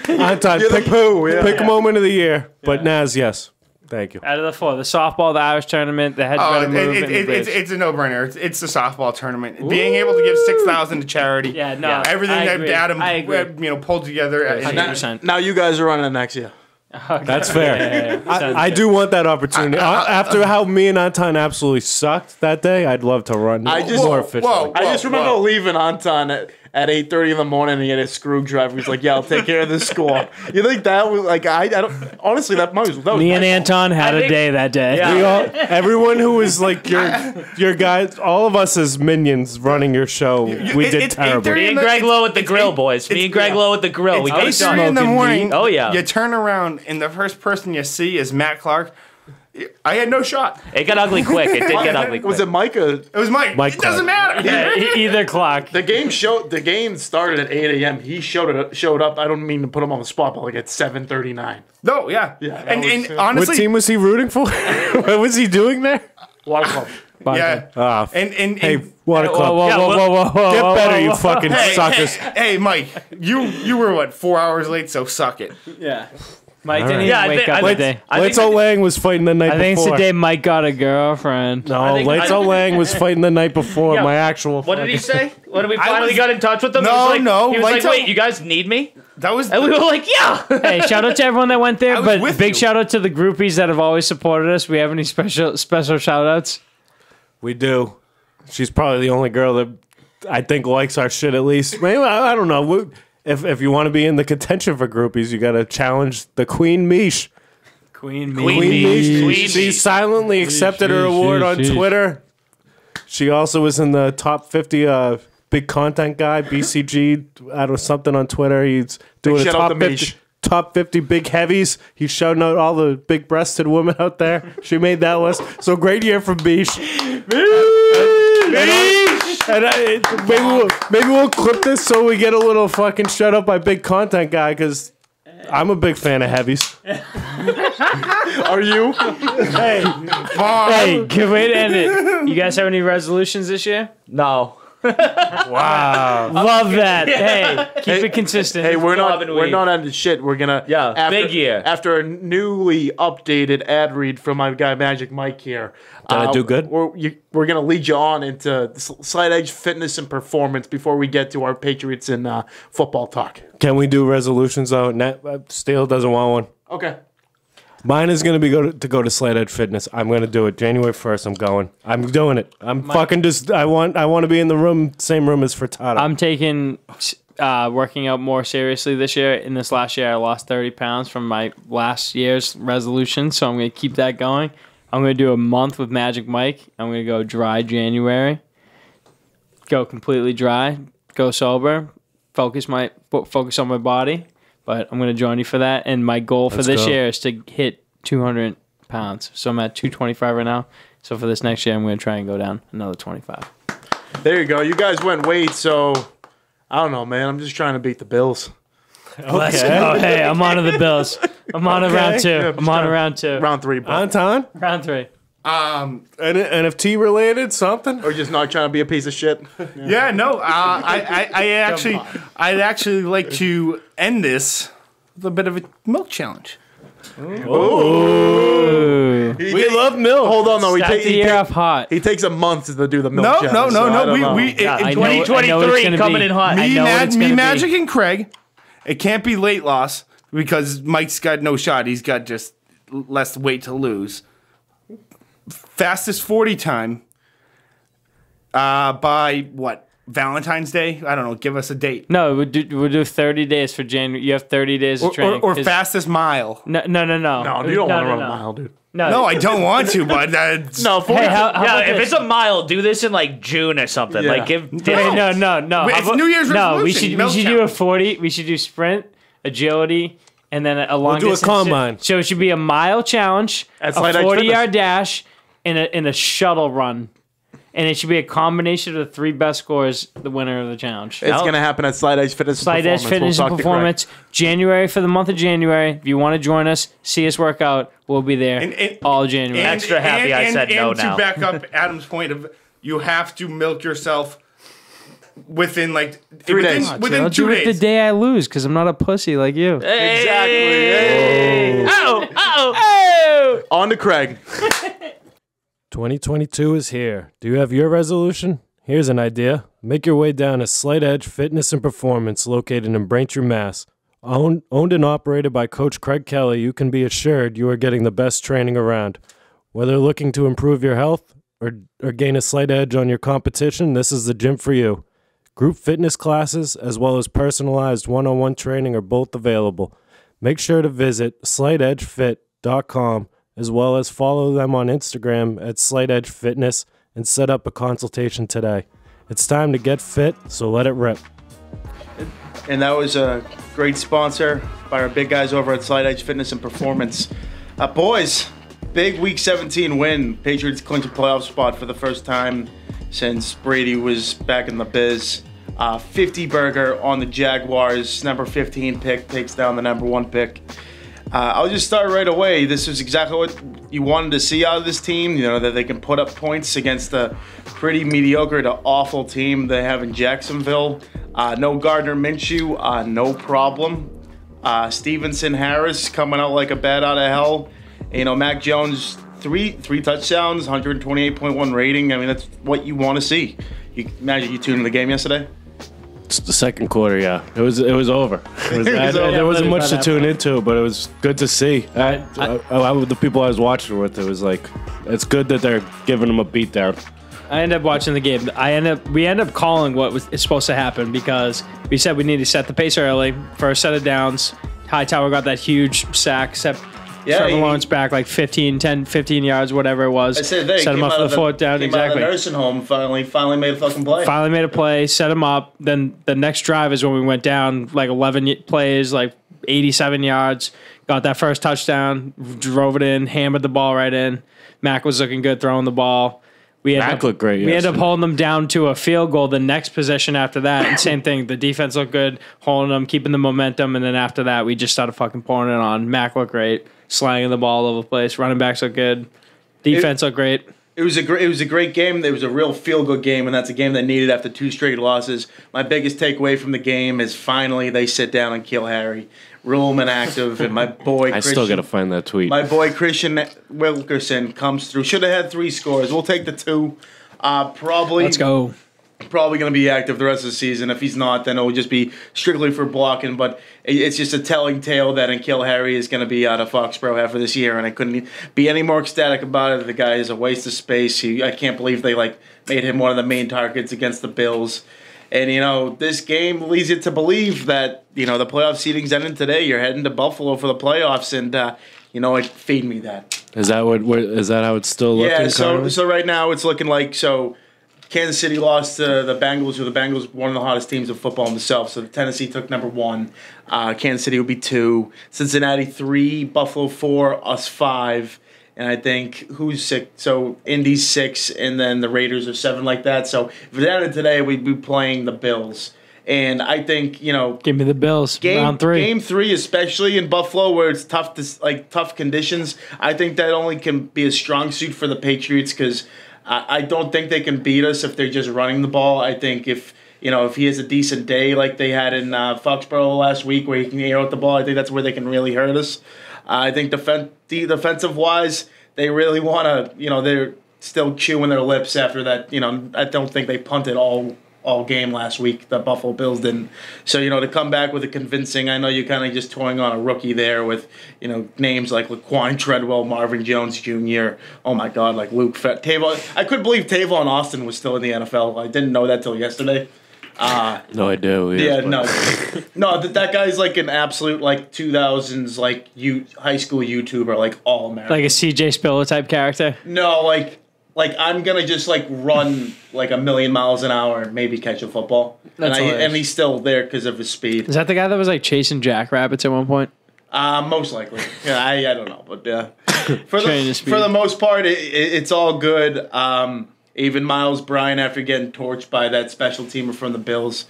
Antan, pick a moment of the year. But Naz, yes. Thank you. Out of the four, the softball, the Irish tournament, the head better move, and the bridge. it's a no-brainer. It's the softball tournament. Being able to give $6,000 to charity. Yeah, no, everything I that agree. Adam I agree. pulled together. 100%. Now you guys are running it next year. That's fair. Sounds I good. do want that opportunity. After how me and Antan absolutely sucked that day, I'd love to run more efficiently. I just remember leaving Antan at 8:30 in the morning and he had a screwdriver. He's like, "Yeah, I'll take care of this score." You think that was like I don't honestly that was Me and Anton had a day that day. Yeah. Everyone who was like your guys, all of us as minions running your show, we did terrible. Me and Greg Lowe at the grill, boys. Me and Greg Lowe at the grill. We got It's 8:30 in the smoking morning. meat. Oh, yeah. You turn around and the first person you see is Matt Clark. I had no shot. It got ugly quick. It did get ugly quick. Was it Micah? It was Mike. Mike It doesn't matter. Either clock. The game started at 8 a.m. He showed up. I don't mean to put him on the spot, but like at 7:39. No, yeah. that And was- What honestly, team was he rooting for? What was he doing there? Water club. yeah. And Hey, what a club. Whoa. Get better, you fucking suckers. Hey, Mike, you were what 4 hours late, so suck it. Yeah. Mike didn't right. even Yeah, I wake think- up I the think- day. I think Litzel Laing was fighting the night I think it's before. the day Mike got a girlfriend. No, I think- Litzel Laing was fighting the night before. Yeah. My actual. What did he say? When we finally was- got in touch with him, No, he was like, no, he was like, Light's wait, up- you guys need me? That was And we were like, yeah. Hey, shout out to everyone that went there, I was but with big you. shout out to the groupies that have always supported us. We have any special shout outs? We do. She's probably the only girl that I think likes our shit at least. Maybe, I don't know. If you want to be in the contention for groupies, you got to challenge the Queen Meesh. Queen Queen Queen Meesh. Meesh. Queen She Meesh. silently accepted her award on Twitter. She also was in the top 50 big content guy, BCG, I don't know, something on Twitter. He's doing a shout out to top 50 big heavies. He's shouting out all the big-breasted women out there. She made that list. So great year for Meesh. Maybe we'll clip this so we get a little fucking shut up by big content guy, because I'm a big fan of heavies. Are you? Hey, good way to end it. You guys have any resolutions this year? No. Wow. Love that. Hey, keep it consistent. Hey, we're not on the shit. We're gonna big year. After a newly updated ad read from my guy Magic Mike here. Did I do good? We're gonna lead you on into Slight Edge fitness and performance before we get to our Patriots and football talk. Can we do resolutions though? Steele doesn't want one. Okay. Mine is going to be go to Slight Edge Fitness. I'm going to do it. January 1st, I'm going. I'm doing it. I want to be in the same room as Furtado. I'm taking working out more seriously this year. In this last year, I lost 30 pounds from my last year's resolution, so I'm going to keep that going. I'm going to do a month with Magic Mike. I'm going to go dry January, go completely dry, go sober, focus on my body. But I'm going to join you for that. And my goal for this year is to hit 200 pounds. So I'm at 225 right now. So for this next year, I'm going to try and go down another 25. There you go. You guys went weight, so I don't know, man. I'm just trying to beat the Bills. Let's go. Hey, I'm on to the Bills. I'm on to round 2. I'm on to round 2. Round 3. Antan? Round 3. NFT related something? Or just not trying to be a piece of shit? Yeah, no. I'd actually like to end this with a bit of a milk challenge. Ooh. We love milk. Hold on, though. Start the year off hot. He takes a month to do the milk challenge. No. In 2023 coming in hot. Me, Magic, and Craig. It can't be late loss because Mike's got no shot. He's got just less weight to lose. Fastest 40 time by what? Valentine's Day? I don't know. Give us a date. No, we'll do 30 days for January. You have 30 days of training. Or fastest mile. No. No, you don't want to run a mile, dude. No, I don't want to, but that's... No, hey, how about if this? it's a mile, do this in like June or something. Yeah. Like give No. It's New Year's resolution. No, we should do a 40. We should do sprint, agility, and then a long We'll do a distance. combine. So it should be a mile challenge, At a Slight Edge 40-yard dash, and a shuttle run. And it should be a combination of the 3 best scores, the winner of the challenge. It's going to happen at Slight Edge Fitness and Slight Edge Performance. Fitness and Performance, January for the month of January. If you want to join us, see us work out, we'll be there all January. Extra happy I said no now. To back up Adam's point of you have to milk yourself within like 3 days. Within I'll 2 do it days. the day I lose because I'm not a pussy like you. Exactly. Oh. On to Craig. 2022 is here. Do you have your resolution? Here's an idea. Make your way down to Slight Edge Fitness and Performance located in Braintree, Mass. Owned and operated by Coach Craig Kelly, you can be assured you are getting the best training around. Whether looking to improve your health or gain a slight edge on your competition, this is the gym for you. Group fitness classes as well as personalized one-on-one training are both available. Make sure to visit slightedgefit.com as well as follow them on Instagram at Slight Edge Fitness and set up a consultation today. It's time to get fit, so let it rip. And that was a great sponsor by our big guys over at Slight Edge Fitness and Performance. Boys, big Week 17 win. Patriots clinch a playoff spot for the first time since Brady was back in the biz. 50 burger on the Jaguars. Number 15 pick takes down the number 1 pick. I'll just start right away. This is exactly what you wanted to see out of this team. You know, that they can put up points against a pretty mediocre to awful team they have in Jacksonville. No Gardner Minshew, no problem. Stevenson Harris coming out like a bat out of hell. You know, Mac Jones, three touchdowns, 128.1 rating. I mean, that's what you want to see. Imagine you tuned in the game yesterday. The second quarter, yeah. It was over. There wasn't much to tune into, but it was good to see. The people I was watching with, it was like, it's good that they're giving them a beatdown. I ended up watching the game. We ended up calling what was supposed to happen because we said we need to set the pace early. First set of downs. Hightower got that huge sack, Yeah, Trevor Lawrence back like 10, 15 yards, whatever it was. I said they set him up for the fourth down. Came out of Exactly. the nursing home. Finally made a fucking play. Finally made a play, set him up. Then the next drive is when we went down like 11 plays, like 87 yards. Got that first touchdown, drove it in, hammered the ball right in. Mac was looking good throwing the ball. Mac looked great. We ended up holding them down to a field goal the next possession after that. And same thing. The defense looked good, holding them, keeping the momentum. And then after that, we just started fucking pouring it on. Mac looked great, slanging the ball all over the place. Running backs looked good. Defense looked great. It was a great game. It was a real feel-good game, and that's a game that needed after 2 straight losses. My biggest takeaway from the game is finally they sit down and kill Harry. Rule him inactive, and my boy I still got to find that tweet. My boy Christian Wilkerson comes through. Should have had 3 scores. We'll take the 2. Probably. Let's go. Probably going to be active the rest of the season. If he's not, then it'll just be strictly for blocking. But it's just a telling tale that N'Keal Harry is going to be out of Foxborough half of this year, and I couldn't be any more ecstatic about it. The guy is a waste of space. I can't believe they made him one of the main targets against the Bills. And, this game leads you to believe that, the playoff seeding's ending today. You're heading to Buffalo for the playoffs, and, feed me that. Is that how it's still looking? Yeah, so right now it's looking like, Kansas City lost to the Bengals, who the Bengals one of the hottest teams of football themselves. So Tennessee took number 1. Kansas City would be 2. Cincinnati 3. Buffalo 4. Us 5. And I think who's 6? So Indy's 6, and then the Raiders are 7, like that. So if it ended today, we'd be playing the Bills. And I think give me the Bills. Round 3. Game 3, especially in Buffalo, where it's tough conditions. I think that only can be a strong suit for the Patriots because I don't think they can beat us if they're just running the ball. I think if he has a decent day like they had in Foxborough last week, where he can air out the ball, I think that's where they can really hurt us. I think defensive wise, they really want to. They're still chewing their lips after that. I don't think they punted all game last week. The Buffalo Bills didn't. So, to come back with a convincing, I know you're kind of just toying on a rookie there with, names like Laquan Treadwell, Marvin Jones Jr., oh my God, like Luke Tavon. I couldn't believe Tavon Austin was still in the NFL. I didn't know that till yesterday. No idea. Yeah, no. That guy's like an absolute 2000s high school YouTuber, all American. Like a CJ Spiller type character? No, like I'm gonna just run a million miles an hour and maybe catch a football. And he's still there because of his speed. Is that the guy that was chasing jackrabbits at one point? Most likely. Yeah, I don't know, but for the most part, it's all good. Even Miles Bryant, after getting torched by that special teamer from the Bills,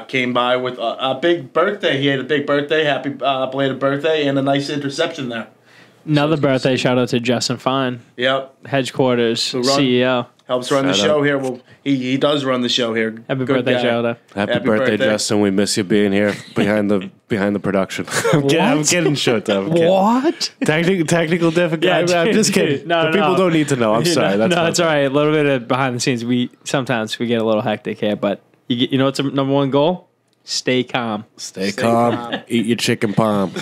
came by with a big birthday. He had a big birthday, happy belated birthday, and a nice interception there. Another birthday shout out to Justin Fine. Yep. Headquarters CEO. Helps run the show here. Well, he does run the show here. Happy birthday, shout out. Happy birthday, Justin. We miss you being here behind the production. I'm kidding, Showtime. What? Technical difficulty. I'm just kidding. No, people don't need to know. I'm sorry. That's all right. A little bit of behind the scenes. Sometimes we get a little hectic here, but you know what's the number 1 goal? Stay calm. Stay calm. Eat your chicken palm.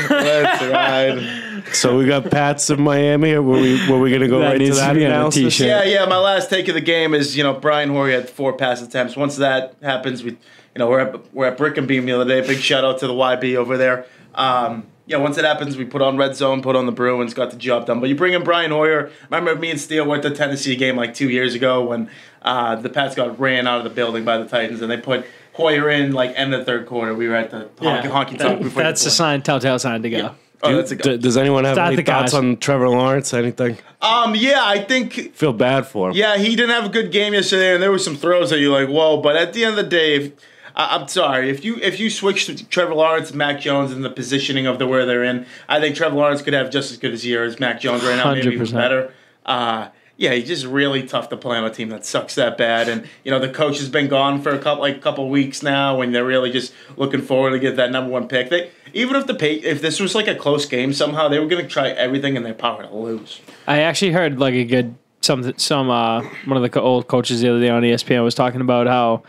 That's right. So we got Pats of Miami. Were we going to go right to that analysis? Yeah. My last take of the game is Brian Hoyer had 4 pass attempts. Once that happens, we're at Brick and Beam the other day. Big shout out to the YB over there. Once it happens, we put on Red Zone, put on the Bruins, got the job done. But you bring in Brian Hoyer. Remember me and Steele went to the Tennessee game 2 years ago when the Pats got ran out of the building by the Titans, and they put Hoyer in end of the third quarter. We were at the honky tonk before. That's the telltale sign to go. Yeah. Oh, that's a go. Does anyone have any thoughts on Trevor Lawrence? Anything? Yeah, I think feel bad for him. Yeah, he didn't have a good game yesterday, and there were some throws that you're like, whoa. But at the end of the day, I'm sorry if you switch to Trevor Lawrence and Mac Jones in the positioning of where they're in, I think Trevor Lawrence could have just as good a year as Mac Jones right now, maybe even better. He's just really tough to play on a team that sucks that bad. And, the coach has been gone for a couple weeks now, and they're really just looking forward to get that number 1 pick. Even if this was a close game somehow, they were going to try everything in their power to lose. I actually heard a good one of the old coaches the other day on ESPN was talking about how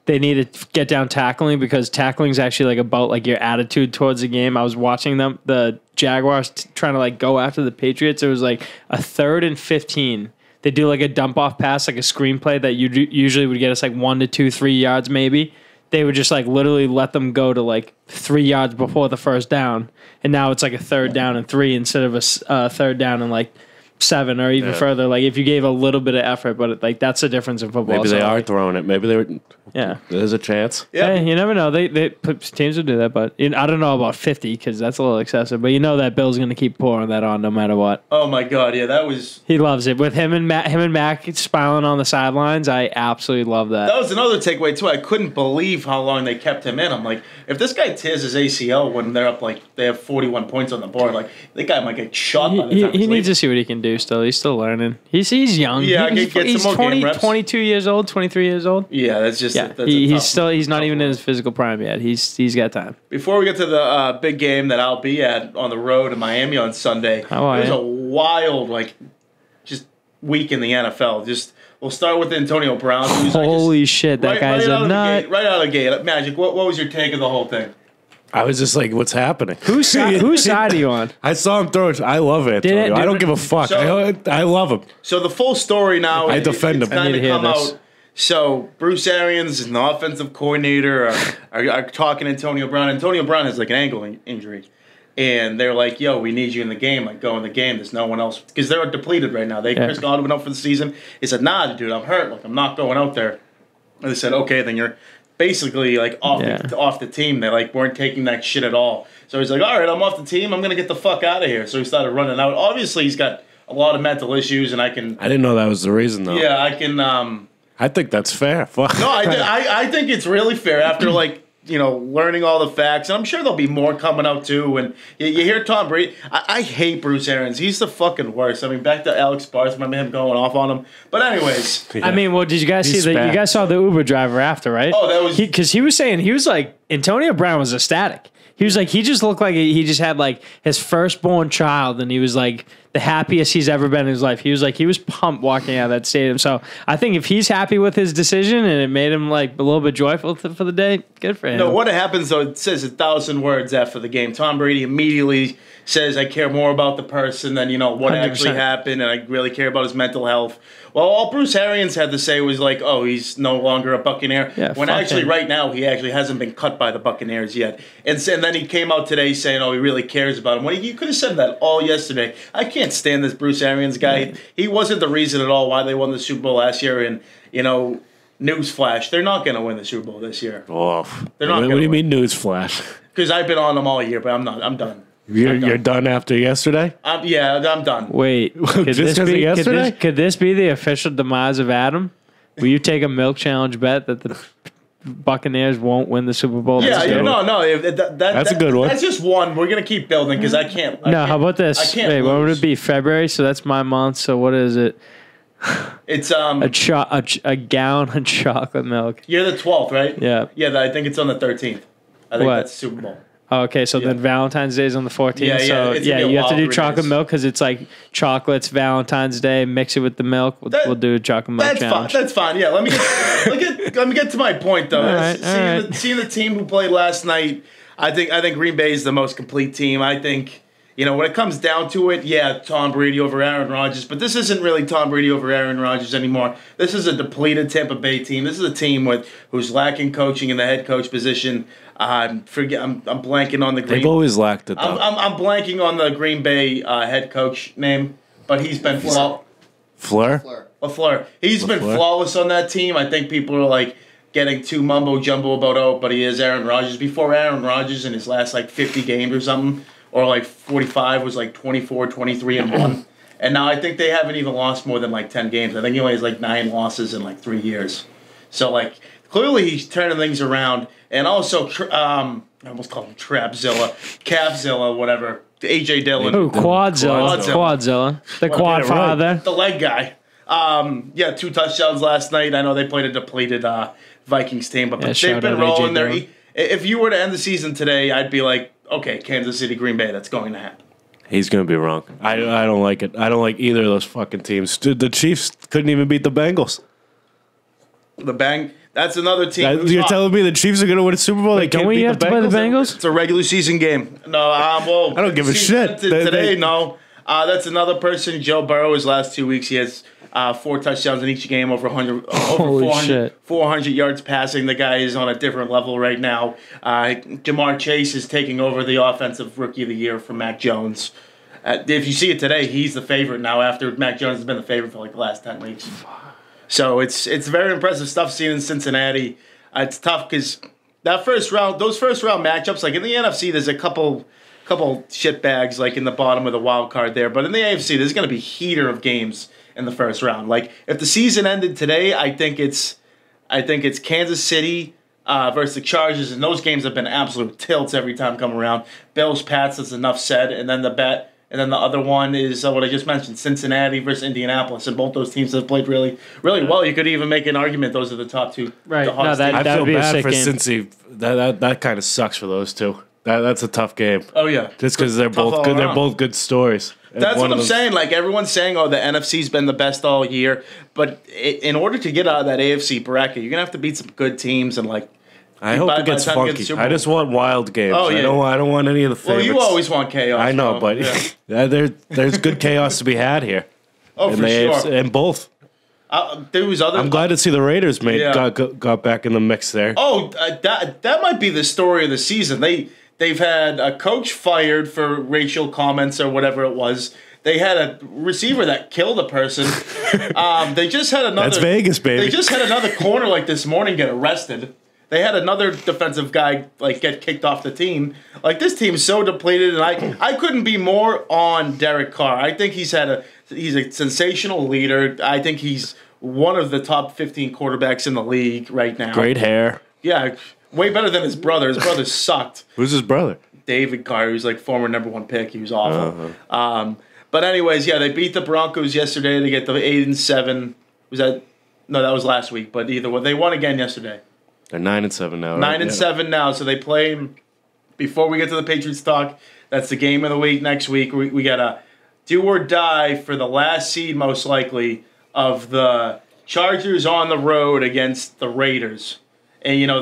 they need to get down tackling because tackling is actually about your attitude towards the game. I was watching the Jaguars trying to go after the Patriots. It was a 3rd and 15. They do a dump off pass, a screenplay that you usually would get us 1 to 2, 3 yards maybe. they would just like literally let them go to like 3 yards before the first down, and now it's like a 3rd down and 3 instead of a 3rd down and like 7 or even further. Like if you gave a little bit of effort, but like that's the difference in football. Maybe they are throwing it. Maybe they were. Yeah, there's a chance. Yeah, hey, you never know. They teams will do that, but I don't know about 50 because that's a little excessive. But you know that Bill's going to keep pouring that on no matter what. Oh my God, yeah, that was. He loves it with him and Mac smiling on the sidelines. I absolutely love that. That was another takeaway too. I couldn't believe how long they kept him in. I'm like, if this guy tears his ACL when they're up like they have 41 points on the board, like that guy might get shot. By the time he needs to see what he can do. Still, he's still learning. He's young. Yeah, he's some more game reps. 22 years old, 23 years old. Yeah, that's just he's not even in his physical prime yet. He's got time. Before we get to the big game that I'll be at on the road in Miami on Sunday, it was a wild just week in the NFL. We'll start with Antonio Brown. Holy shit, that guy's a nut. Right out of the gate, Magic. What was your take of the whole thing? I was just like, what's happening? Whose side are you on? I saw him throw it. I love it. I don't give a fuck. I love him. So the full story now. I defend him. I need to hear this. So Bruce Arians and the offensive coordinator are talking to Antonio Brown. Antonio Brown has like an ankle injury. And they're like, yo, we need you in the game. Like, go in the game. There's no one else. Because they're depleted right now. Chris Godwin out for the season. He said, nah, dude, I'm hurt. Like, I'm not going out there. And they said, okay, then you're basically like off the team. They like weren't taking that shit at all. So he's like, all right, I'm off the team. I'm going to get the fuck out of here. So he started running out. Obviously, he's got a lot of mental issues, and I didn't know that was the reason, though. Yeah, I can... I think that's fair. Fuck. No, I think it's really fair after learning all the facts, and I'm sure there'll be more coming out too. And you hear Tom Brady. I hate Bruce Arians. He's the fucking worst. I mean, back to Alex Barth, remember him going off on him. But anyways, I mean, well, did you guys see that? You guys saw the Uber driver after, right? Oh, that was because he was saying he was like Antonio Brown was ecstatic. He was like, he just looked like he just had like his firstborn child, and he was like the happiest he's ever been in his life. He was like, he was pumped walking out of that stadium. So I think if he's happy with his decision and it made him like a little bit joyful for the day, good for him. No, what happens though, it says 1,000 words after the game. Tom Brady immediately says, I care more about the person than, what 100%. Actually happened, and I really care about his mental health. Well, all Bruce Arians had to say was like, oh, he's no longer a Buccaneer. Yeah, when actually right now he actually hasn't been cut by the Buccaneers yet. And then he came out today saying, oh, he really cares about him. Well, you could have said that all yesterday. I can't stand this Bruce Arians guy. Yeah. He wasn't the reason at all why they won the Super Bowl last year. And, newsflash, they're not going to win the Super Bowl this year. Oh, they're not. What do you mean newsflash? Because I've been on them all year, but I'm not. I'm done. You're done after yesterday? Yeah, I'm done. Wait, could this be the official demise of Adam? Will you take a milk challenge bet that the Buccaneers won't win the Super Bowl? Yeah, no. That's a good one. That's just one. We're gonna keep building because I can't. How about this? Wait, what would it be? February? So that's my month. So what is it? It's a gallon of chocolate milk. You're the 12th, right? Yeah. Yeah, I think it's on the 13th. I think that's Super Bowl. Oh, okay, so then Valentine's Day is on the 14th. Yeah, so you have to do chocolate milk because it's like chocolates, Valentine's Day. Mix it with the milk. We'll do a chocolate milk challenge. That's fine. Yeah, let me get to my point though. Seeing the team who played last night, I think Green Bay is the most complete team. I think when it comes down to it, Tom Brady over Aaron Rodgers, but this isn't really Tom Brady over Aaron Rodgers anymore. This is a depleted Tampa Bay team. This is a team who's lacking coaching in the head coach position. I'm blanking on the Green. They've always lacked it, though. I'm blanking on the Green Bay head coach name, but he's been LaFleur. He's been flawless on that team. I think people are like getting too mumbo jumbo about but he is Aaron Rodgers. Before Aaron Rodgers in his last 50 games or something, or 45 was 24, 23-1. And now I think they haven't even lost more than 10 games. I think he only has 9 losses in 3 years. So clearly he's turning things around. And also, I almost called him Trapzilla, Calfzilla, whatever. AJ Dillon. Oh, Quadzilla. The quad father. The leg guy. 2 touchdowns last night. I know they played a depleted Vikings team, but they've been rolling there. If you were to end the season today, I'd be like, okay, Kansas City, Green Bay, that's going to happen. He's going to be wrong. I don't like it. I don't like either of those fucking teams. The Chiefs couldn't even beat the Bengals. That's another team. You're telling me the Chiefs are going to win a Super Bowl? They can't beat the Bengals? Play the Bengals? It's a regular season game. No, I don't give a shit. Today, no. That's another person. Joe Burrow, his last 2 weeks, he has 4 touchdowns in each game, over 100, over Holy 400, shit. 400 yards passing. The guy is on a different level right now. Jamar Chase is taking over the offensive rookie of the year from Mac Jones. If you see it today, he's the favorite now after Mac Jones has been the favorite for like the last 10 weeks. So it's very impressive stuff seen in Cincinnati. It's tough because those first round matchups, like in the NFC, there's a couple shit bags like in the bottom of the wild card there. But in the AFC, there's going to be heater of games in the first round. Like if the season ended today, I think it's Kansas City versus the Chargers, and those games have been absolute tilts every time come around. Bills, Pats, that's enough said, and then the other one is what I just mentioned, Cincinnati versus Indianapolis, and both those teams have played really, really well. You could even make an argument those are the top two. Right. the hottest No, teams. I That'd feel be a bad sick for game. Cincy. That kind of sucks for those two. That's a tough game. Oh yeah, Just because they're Tough both all good. They're around. both good stories. And That's one what of I'm them's- saying. Like everyone's saying, oh, the NFC's been the best all year, but in order to get out of that AFC bracket, you're gonna have to beat some good teams and like. I hope by it gets the time you get funky. to Super I Bowl. just want wild games. Oh, yeah. I don't want any of the Well, favorites. you always want chaos. I know, bro. but Yeah. there's good chaos to be had here. Oh, in for the sure. AFC, and both. There was other. I'm glad to see the Raiders Yeah. got back in the mix there. Oh, that might be the story of the season. They've had a coach fired for racial comments or whatever it was. They had a receiver that killed a person. They just had another. That's Vegas, baby. They just had another corner like this morning get arrested. They had another defensive guy like get kicked off the team. Like this team's so depleted, and I couldn't be more on Derek Carr. I think he's a sensational leader. I think he's one of the top 15 quarterbacks in the league right now. Great hair. Yeah, way better than his brother. His brother sucked. Who's his brother? David Carr, who's like former #1 pick. He was awful. But anyways, yeah, they beat the Broncos yesterday to get the 8-7. That was last week. But either way, they won again yesterday. They're 9-7 now. 9-7 now. So they play before we get to the Patriots talk. That's the game of the week next week. We got a do or die for the last seed, most likely, of the Chargers on the road against the Raiders. And, you know,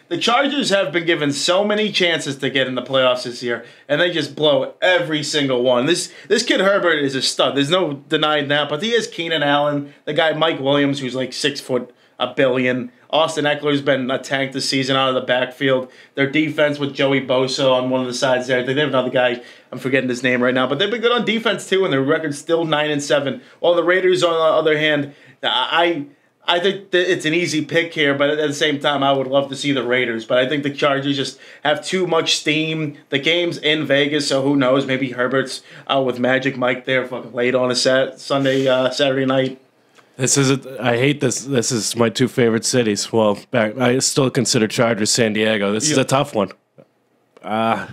the Chargers have been given so many chances to get in the playoffs this year, and they just blow every single one. This kid Herbert is a stud. There's no denying that. But he has Keenan Allen, the guy Mike Williams, who's like 6 foot, $1 billion. Austin Eckler's been a tank this season out of the backfield. Their defense with Joey Bosa on one of the sides there. They have another guy, I'm forgetting his name right now, but they've been good on defense too, and their record's still 9-7. While the Raiders, on the other hand, I think that it's an easy pick here, but at the same time, I would love to see the Raiders. But I think the Chargers just have too much steam. The game's in Vegas, so who knows? Maybe Herbert's with Magic Mike there fucking late on a Saturday night. I hate this. This is my two favorite cities. Well, I still consider Chargers San Diego. This is a tough one. I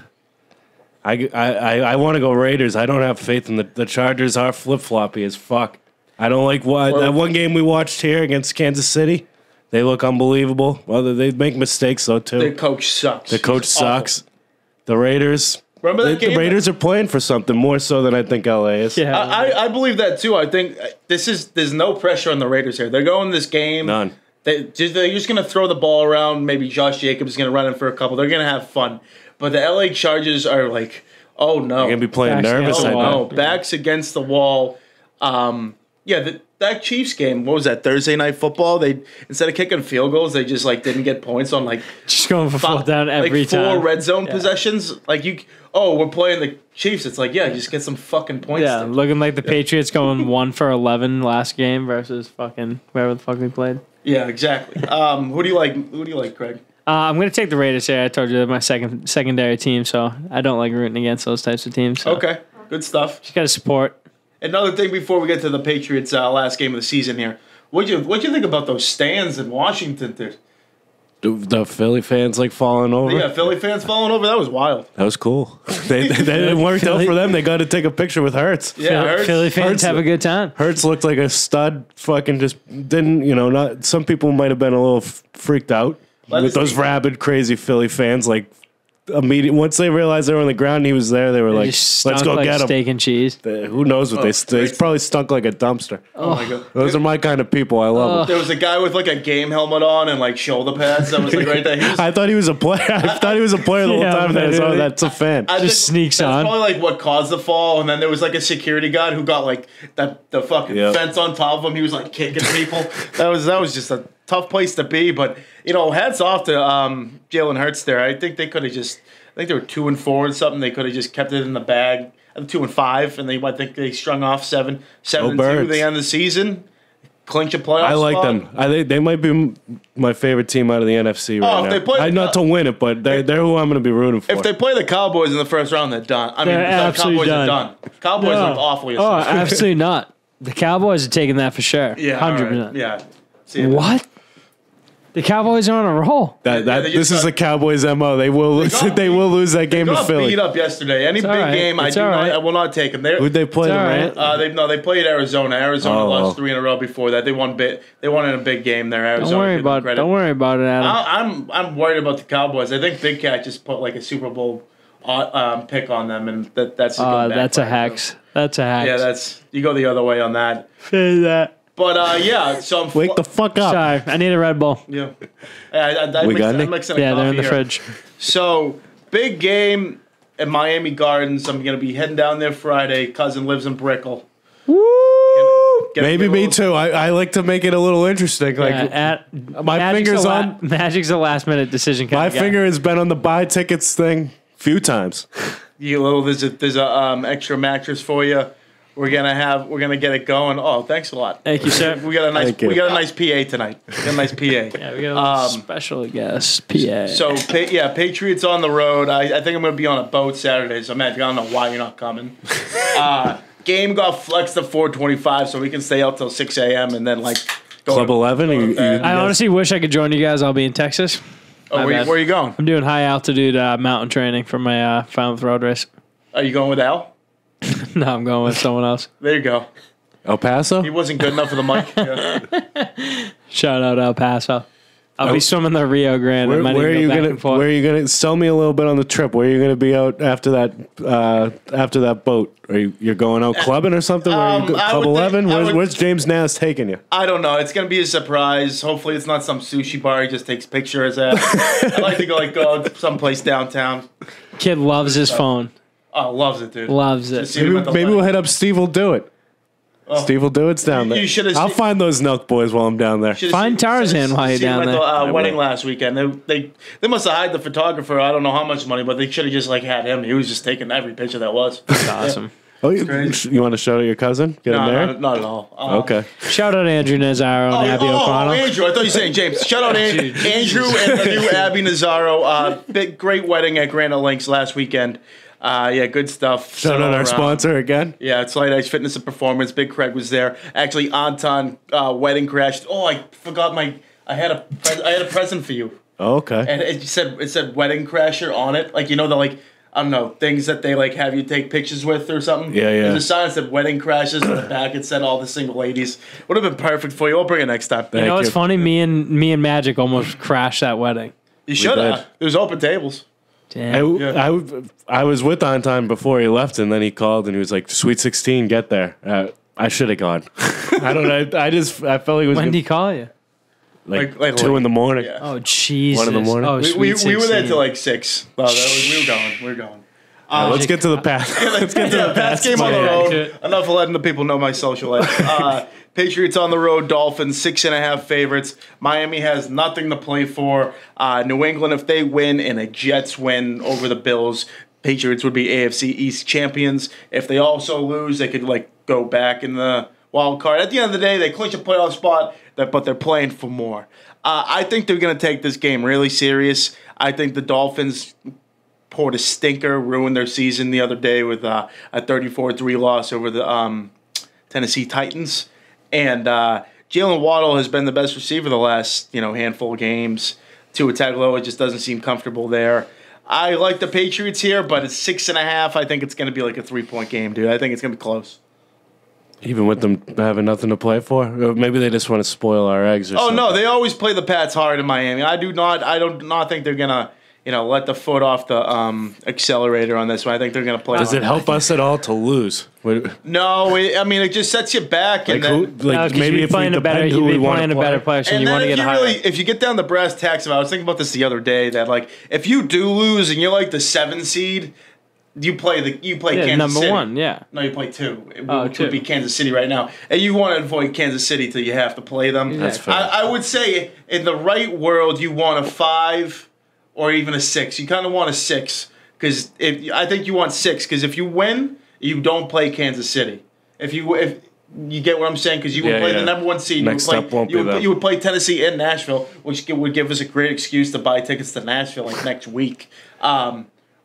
want to go Raiders. I don't have faith in the Chargers. Are flip floppy as fuck. I don't like that one game we watched here against Kansas City. They look unbelievable. Well, they make mistakes though too. Their coach sucks. The coach sucks. The Raiders. Remember that game? The Raiders are playing for something more so than I think LA is. Yeah. I believe that too. I think there's no pressure on the Raiders here. They're going this game. None. They're just going to throw the ball around. Maybe Josh Jacobs is going to run in for a couple. They're going to have fun. But the LA Chargers are like, oh no. They're going to be playing Backs nervous. against I the know. wall. Backs against the wall. That Chiefs game, what was that, Thursday Night Football? They instead of kicking field goals, they just like didn't get points on like Just going for full down every like time. 4 red zone possessions. Like we're playing the Chiefs. It's like, yeah, just get some fucking points. Yeah, looking like the Patriots going 1 for 11 last game versus fucking wherever the fuck we played. Yeah, exactly. Who do you like? Who do you like, Craig? I'm gonna take the Raiders here. I told you they're my secondary team, so I don't like rooting against those types of teams. So. Okay, good stuff. Just gotta support. Another thing before we get to the Patriots' last game of the season here, what'd you think about those stands in Washington, dude? The Philly fans like falling over. Yeah, Philly fans falling over. That was wild. That was cool. It worked out for them. They got to take a picture with Hurts. Yeah, Hurts- Philly fans Hurts- have a good time. Hurts looked like a stud. Fucking just didn't, not. Some people might have been a little freaked out with those rabid, crazy Philly fans. Like immediately once they realized they were on the ground and he was there, they were They like, just let's stunk go like get him. steak and cheese. Who knows what they probably stunk like a dumpster. Oh my god. Those are my kind of people. I love them. There was a guy with like a game helmet on and like shoulder pads that was like right there. He was, I thought he was a player. I thought he was a player the whole Yeah, time. And then I saw literally. that's a fan. I Just think sneaks that's on. probably like what caused the fall. And then there was like a security guard who got like the fucking Yep. fence on top of him. He was like kicking people. that was just a tough place to be. But hats off to Jalen Hurts there. I think they could have just. I think they were 2-4 or something. They could have just kept it in the bag. 2-5, and I think they strung off 7-2 at the end of the season. Clinch a playoff. I like spot. them. They might be my favorite team out of the NFC right if now. they play Not to win it, but they're who I'm going to be rooting for. If they play the Cowboys in the first round, they're done. I mean, They're the absolutely Cowboys are done. done. Cowboys No. look awful Oh, yesterday. absolutely not. The Cowboys are taking that for sure. Yeah, all 100%. right. Yeah. See you. What? The Cowboys are on a roll. they this just is got- the Cowboys' MO. They will lose that game to Got Philly. beat up yesterday. Any big all right. game, It's all right. I will not take them. Who'd they play? It's The all Rams? right. They played Arizona. Arizona Oh, lost well. 3 in a row before that. They won in a big game there. Arizona. Don't worry give them about it. credit. Don't worry about it, Adam. I'm worried about the Cowboys. I think Big Cat just put like a Super Bowl pick on them, and that's That's a hex. That's a hex. Yeah, you go the other way on that. Say that. But so I'm Wake the fuck up. Sorry, I need a Red Bull. yeah. We got any? I'm mixing a Yeah, they're in the coffee here. fridge. So big game at Miami Gardens. I'm gonna be heading down there Friday. Cousin lives in Brickell. Woo! Maybe me too. I like to make it a little interesting. Like my finger's on. Magic's a last minute decision. My finger has been on the buy tickets thing a few times. There's a extra mattress for you. We're gonna get it going. Oh, thanks a lot. Thank you, sir. We got a Thank you. nice PA tonight. We got a nice PA. Yeah, we got a little special guest, PA. So Patriots on the road. I think I'm gonna be on a boat Saturday. So Matt, I don't know why you're not coming. Game got flexed to 4:25, so we can stay out till 6 a.m. and then like go Club to- 11. go to You- bed. I honestly wish I could join you guys. I'll be in Texas. Oh, My bad. where are you going? I'm doing high altitude mountain training for my Falmouth road race. Are you going with Al? No, I'm going with someone else. There you go. El Paso. He wasn't good enough for the mic. Yeah. Shout out El Paso. I'll be swimming the Rio Grande. I might Where are even you go back gonna? and forth. Where are you gonna? Sell me a little bit on the trip. Where are you gonna be out after that? After that boat? Are you're going out clubbing or something? Where are you I Club would think- 11? I would- Where's James Nass taking you? I don't know. It's gonna be a surprise. Hopefully, it's not some sushi bar he just takes pictures at. I like to go someplace downtown. Kid loves his phone. Oh, loves it, dude. Loves it. Just see him at the Maybe light. we'll hit up Steve. Will do it. Steve will do it's down there. you should've I'll seen- find those Nelk boys while I'm down there. Should've Find Tarzan while you're seen him down at there. the I wedding will. last weekend. They must have hired the photographer. I don't know how much money, but they should have just like had him. He was just taking every picture that was. That's awesome. Oh, you want to shout out your cousin? Get him No, there. not at all. Okay. Shout out Andrew Nazaro and Abby O'Connell. Andrew. I thought you were saying James. Shout out Andrew and the new Abby Nazaro. Great wedding at Granite Links last weekend. Yeah, good stuff. Shout out our sponsor again. Yeah, it's Light Edge Fitness and Performance. Big Craig was there. Actually, Antan wedding crashed. Oh, I forgot I had a present for you, Oh, okay. and it said wedding crasher on it. Like the I don't know, things that they like have you take pictures with or something. Yeah, yeah. There's a sign that said wedding crashes on the back. It said all the single ladies. Would have been perfect for you. I'll bring it next time. You know what's you. funny? Me and Magic almost crashed that wedding. You should did. have. There's open tables. Damn. I was with Anton before he left, and then he called and he was like, "Sweet 16, get there." I should have gone. I don't know. I felt like it was When did he call you? Like 2 in the morning. Yeah. Oh, Jesus. 1 in the morning. Oh, We sweet were there 16. till like 6. Oh, we were going. Let's get to the path. Let's get to the Pats game on the road. Enough of letting the people know my social life. Patriots on the road, Dolphins 6.5 favorites. Miami has nothing to play for. New England, if they win and a Jets win over the Bills, Patriots would be AFC East champions. If they also lose, they could go back in the wild card. At the end of the day, they clinch a playoff spot, but they're playing for more. I think they're going to take this game really serious. I think the Dolphins poured a stinker, ruined their season the other day with a 34-3 loss over the Tennessee Titans. And Jalen Waddle has been the best receiver the last handful of games. Tua Tagovailoa just doesn't seem comfortable there. I like the Patriots here, but it's 6.5. I think it's going to be like a 3-point game, dude. I think it's going to be close. Even with them having nothing to play for, or maybe they just want to spoil our eggs. Or Oh something. no, they always play the Pats hard in Miami. I do not think they're gonna let the foot off the accelerator on this one. I think they're going to play. Does it help us at all to lose? No, it just sets you back. And then, maybe if we depend who we want to play. a better player, so you want to get a higher. If you get down the brass tacks of it, I was thinking about this the other day, that like if you do lose and you're like the 7 seed, you play Kansas number City. 1, yeah. No, you play 2. It two. would be Kansas City right now. And you want to avoid Kansas City till you have to play them. That's fair. I would say in the right world, you want a 5 or even a 6. You kind of want a 6 because I think you want 6 because if you win, you don't play Kansas City. If you get what I'm saying, because you would play the number 1 seed. Next step won't be them. You would play Tennessee and Nashville, which would give us a great excuse to buy tickets to Nashville like next week.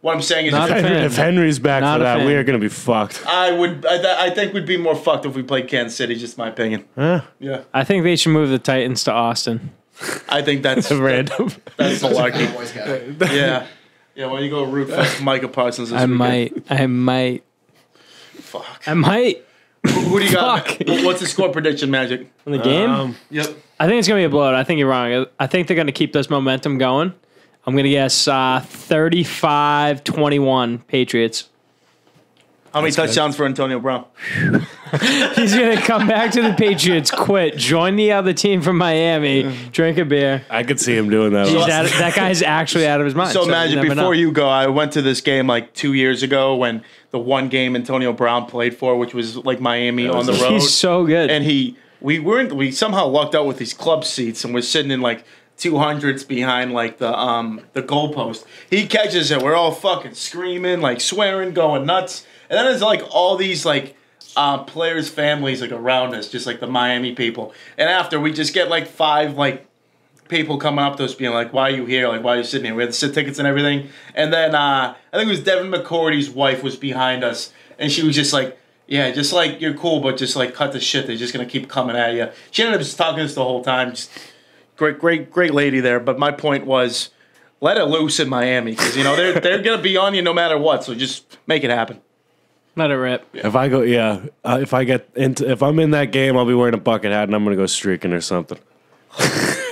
What I'm saying is, if Henry's back for that, we are going to be fucked. I think we'd be more fucked if we played Kansas City. Just my opinion. Yeah. I think they should move the Titans to Austin. I think that's random. That's malarkey. Yeah. Yeah. Why don't you go root for Micah Parsons this weekend? I might. Fuck. I might. Who do you got? What's the score prediction, Magic? In the game? Yep. I think it's going to be a blowout. I think you're wrong. I think they're going to keep this momentum going. I'm going to guess 35-21 Patriots. How many touchdowns for Antonio Brown? He's going to come back to the Patriots, quit, join the other team from Miami, drink a beer. I could see him doing that. That guy's actually out of his mind. So imagine, before you go, I went to this game like 2 years ago when the one game Antonio Brown played for, which was like Miami on the road. He's so good. And we somehow lucked out with these club seats, and we're sitting in like 200s behind like the goalpost. He catches it. We're all fucking screaming, like swearing, going nuts. And then there's like all these like players' families like around us, just like the Miami people. And after, we just get like 5 like people coming up to us being like, "Why are you here? Like, why are you sitting here?" We had the sit tickets and everything. And then I think it was Devin McCourty's wife was behind us, and she was just like, "Yeah, just like you're cool, but just like cut the shit. They're just gonna keep coming at you." She ended up just talking to us the whole time. Just great lady there. But my point was, let it loose in Miami because they're gonna be on you no matter what. So just make it happen. Let it rip. If I go, if I'm in that game, I'll be wearing a bucket hat and I'm gonna go streaking or something.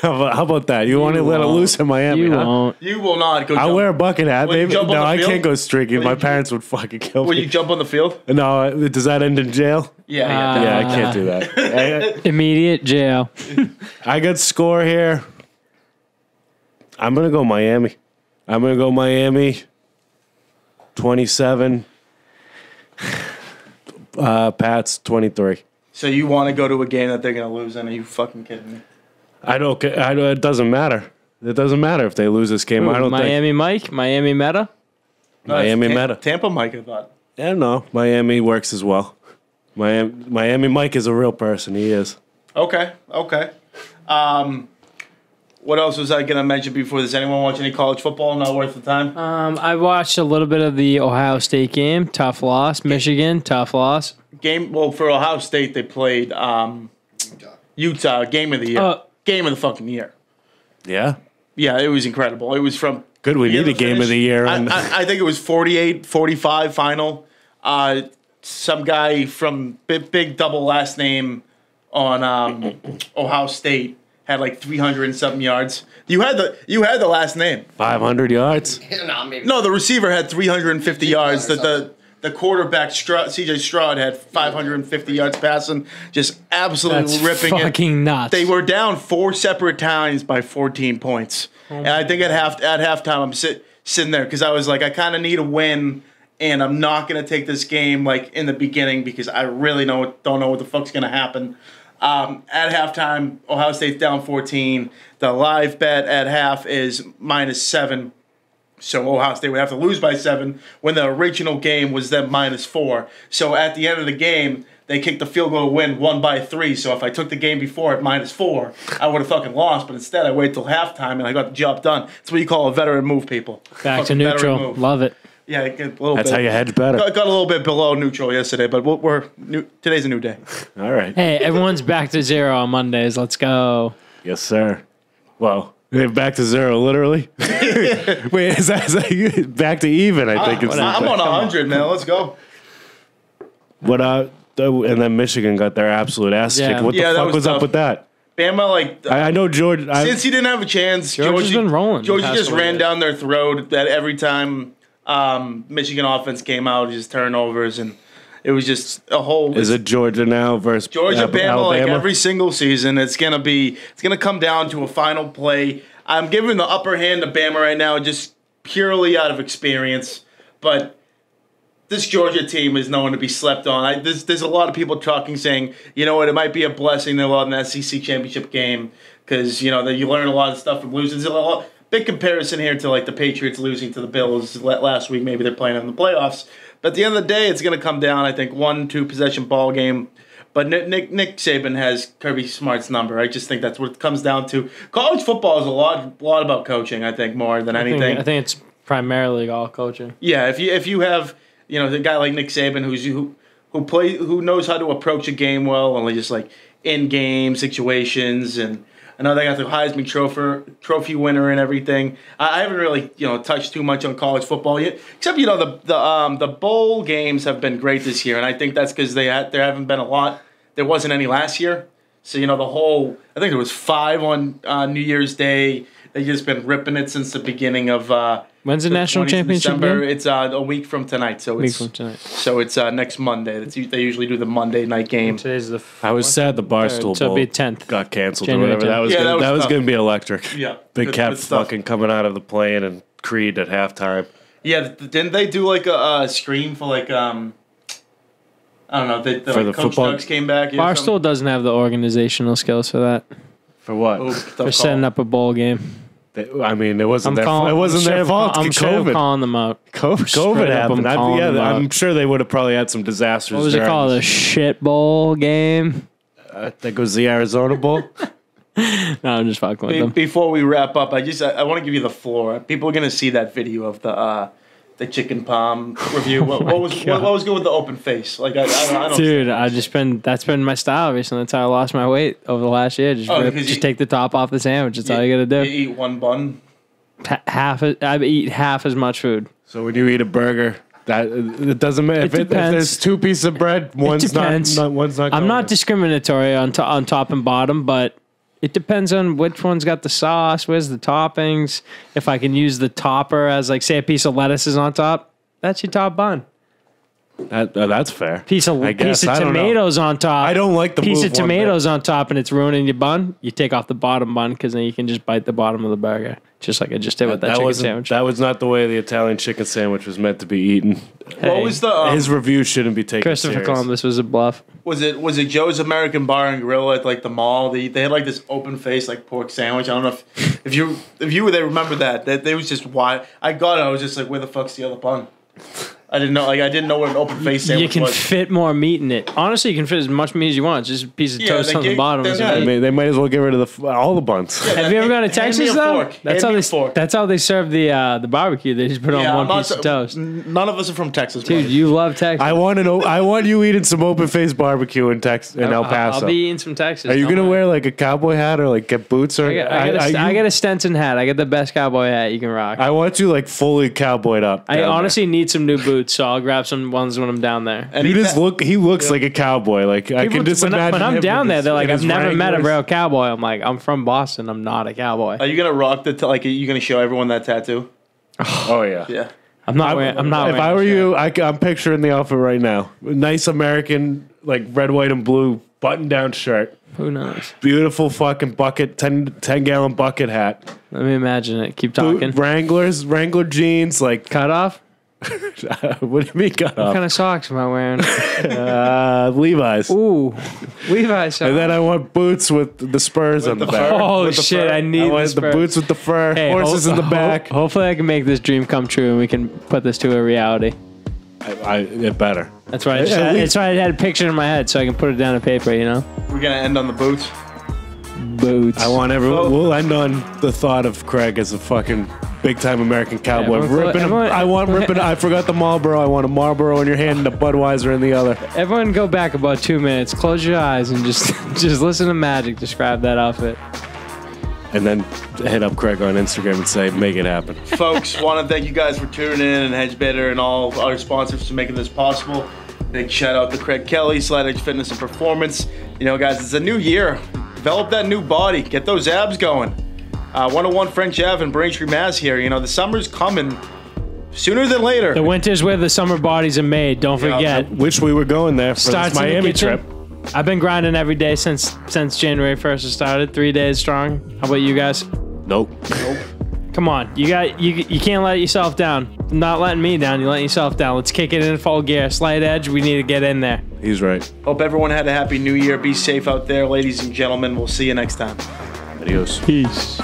How about that? You want to let it loose in Miami? You huh? won't. You will not go. I'll wear a bucket hat, baby. No, I field? can't go streaking. My parents would fucking kill me. Will you jump on the field? No, does that end in jail? Yeah. Yeah, I can't do that. Immediate jail. I got score here. I'm gonna go Miami. 27. Pats 23. So you want to go to a game that they're gonna lose? And are you fucking kidding me? I don't. It doesn't matter. It doesn't matter if they lose this game. I don't Miami Mike, Miami Meta. Miami Meta. Tampa Mike, I thought. Yeah, no. Miami works as well. Miami Mike is a real person. He is. Okay. What else was I going to mention before? Does anyone watch any college football? Not worth the time? I watched a little bit of the Ohio State game. Tough loss. Michigan, tough loss. Well, for Ohio State, they played Utah. Game of the year. Game of the fucking year. Yeah? Yeah, it was incredible. It was from... Good, we need a game of the year. I think it was 48-45 final. Some guy from big double last name on Ohio State had like 300 and something yards. You had the last name. 500 yards? No, the receiver had 350 yards. The quarterback, C.J. Stroud, had 550 yards passing, just absolutely ripping it. Fucking nuts. They were down 4 separate times by 14 points. And I think at halftime, I'm sitting there because I was like, I kind of need a win, and I'm not going to take this game like in the beginning because I really don't know what the fuck's going to happen. At halftime, Ohio State's down 14. The live bet at half is -7. So Ohio State would have to lose by 7 when the original game was then -4. So at the end of the game, they kicked the field goal to win, won by 3. So if I took the game before at -4, I would have fucking lost. But instead, I waited till halftime and I got the job done. That's what you call a veteran move, people. Back to neutral. Love it. Yeah, a little That's bit. how you hedge better. Got a little bit below neutral yesterday, but today's a new day. All right. Hey, everyone's back to 0 on Mondays. Let's go. Yes, sir. Well, back to 0, literally. Wait, is that you? Back to even? I think it's. I'm on 100, man. Let's go. What? And then Michigan got their absolute ass kicked. What the fuck was up with that? Bama, like I know George. since he didn't have a chance, Georgia's been rolling. Georgia just ran years. down their throat that every time Michigan offense came out, just turnovers, and it was just a whole. Is it Georgia now versus Georgia, Bama? Alabama? Like every single season, it's gonna come down to a final play. I'm giving the upper hand to Bama right now, just purely out of experience, but. This Georgia team is known to be slept on. There's a lot of people talking, saying, you know what, it might be a blessing they lost in the SEC championship game because you learn a lot of stuff from losing. There's a big comparison here to like the Patriots losing to the Bills last week. Maybe they're playing in the playoffs, but at the end of the day, it's going to come down. I think 1-2 possession ball game. But Nick Saban has Kirby Smart's number. I just think that's what it comes down to. College football is a lot about coaching. I think more than anything. I think it's primarily all coaching. Yeah, if you have. The guy like Nick Saban who knows how to approach a game well and just like in-game situations. And I know they got the Heisman Trophy winner and everything. I haven't really touched too much on college football yet, except the bowl games have been great this year, and I think that's because there haven't been a lot. There wasn't any last year, so I think there was 5 on New Year's Day. They've just been ripping it since the beginning of. When's the national championship game? It's a week from tonight. So it's next Monday. They usually do the Monday night game. Today's the. I was sad the Barstool Bowl so it'll be 10th. got canceled January or whatever. 10th. That was going to be electric. Yeah, they good kept stuff. fucking coming out of the plane and Creed at halftime. Yeah, didn't they do like a screen for like I don't know. For the Coach football? Doug's came back. Barstool doesn't have the organizational skills for that. For what? For setting up a bowl game. I mean, it wasn't their fault. It wasn't their fault. I'm sure COVID. calling them out. COVID happened. I'm sure they would have probably had some disasters. What was it called? A shit bowl game? I think it was the Arizona Bowl. No, I'm just fucking with them. Before we wrap up, I want to give you the floor. People are gonna see that video of the chicken palm review. What was good with the open face? Like I don't. Dude, that's been my style recently. That's how I lost my weight over the last year. Just take the top off the sandwich. That's all you gotta do. You eat one bun. I eat half as much food. So when you eat a burger, that it doesn't matter if there's 2 pieces of bread. One's not. I'm not discriminatory on top and bottom, but it depends on which one's got the sauce, where's the toppings. If I can use the topper as, like, say a piece of lettuce is on top, that's your top bun. That's fair. Piece of tomatoes on top. I don't like the piece of tomatoes on top and it's ruining your bun. You take off the bottom bun because then you can just bite the bottom of the burger, just like I just did with that chicken sandwich. That was not the way the Italian chicken sandwich was meant to be eaten. Hey, what was the his review shouldn't be taken Christopher serious. Columbus was a bluff. Was it Joe's American Bar and Grill at like the mall? They had like this open face like pork sandwich. I don't know if you were there. Remember that they was just wide. I got it. I was just like, where the fuck's the other bun? I didn't know. Like I didn't know what an open face sandwich was. You can fit more meat in it. Honestly, you can fit as much meat as you want. It's just a piece of toast on the bottom. They might as well get rid of all the buns. Yeah, have you ever gone to Texas though? That's how they serve the barbecue. They just put on one piece of toast. None of us are from Texas, dude. buddy. You love Texas. I want you eating some open face barbecue in El Paso. I'll be eating some Texas. Are you gonna wear like a cowboy hat or like get boots or? I got a Stenson hat. I got the best cowboy hat you can rock. I want you like fully cowboyed up. I honestly need some new boots, so I'll grab some ones when I'm down there. And he looks like a cowboy. Like I can just imagine. When I'm down there, they're like, I've never met a Wranglers. real cowboy. I'm like, I'm from Boston. I'm not a cowboy. Are you gonna rock are you gonna show everyone that tattoo? Oh yeah. Yeah. I'm not wearing. If I were you, I'm picturing the outfit right now. Nice American, like red, white, and blue button-down shirt. Who knows? Beautiful fucking bucket, 10-gallon bucket hat. Let me imagine it. Keep talking. Wrangler jeans, like cut off. What do you mean cut off? What kind of socks am I wearing? Levi's. Ooh, Levi's socks. And then I want boots with the spurs on the back. Oh shit! I need the boots with the fur. Hey, horses in the back. Hopefully, I can make this dream come true, and we can put this to a reality. It better. That's why. That's why I had a picture in my head, so I can put it down on paper. You know. We're gonna end on the boots. Boots. I want everyone. We'll end on the thought of Craig as a fucking big-time American cowboy. I forgot the Marlboro. I want a Marlboro in your hand and a Budweiser in the other. Everyone go back about 2 minutes. Close your eyes and just listen to Magic describe that outfit. And then hit up Craig on Instagram and say, make it happen. Folks, want to thank you guys for tuning in and HedgeBetter and all our sponsors for making this possible. Big shout out to Craig Kelly, Slide Edge Fitness and Performance. You know, guys, it's a new year. develop that new body. Get those abs going. 101 French Ave in Braintree, Mass. Here, you know the summer's coming sooner than later. The winter's where the summer bodies are made. Don't forget. Wish we were going there for this Miami trip. I've been grinding every day since January 1st it started. 3 days strong. How about you guys? Nope. Come on, you can't let yourself down. Not letting me down. You letting yourself down. Let's kick it in full gear. Slight edge. We need to get in there. He's right. Hope everyone had a happy new year. Be safe out there, ladies and gentlemen. We'll see you next time. Adios. Peace.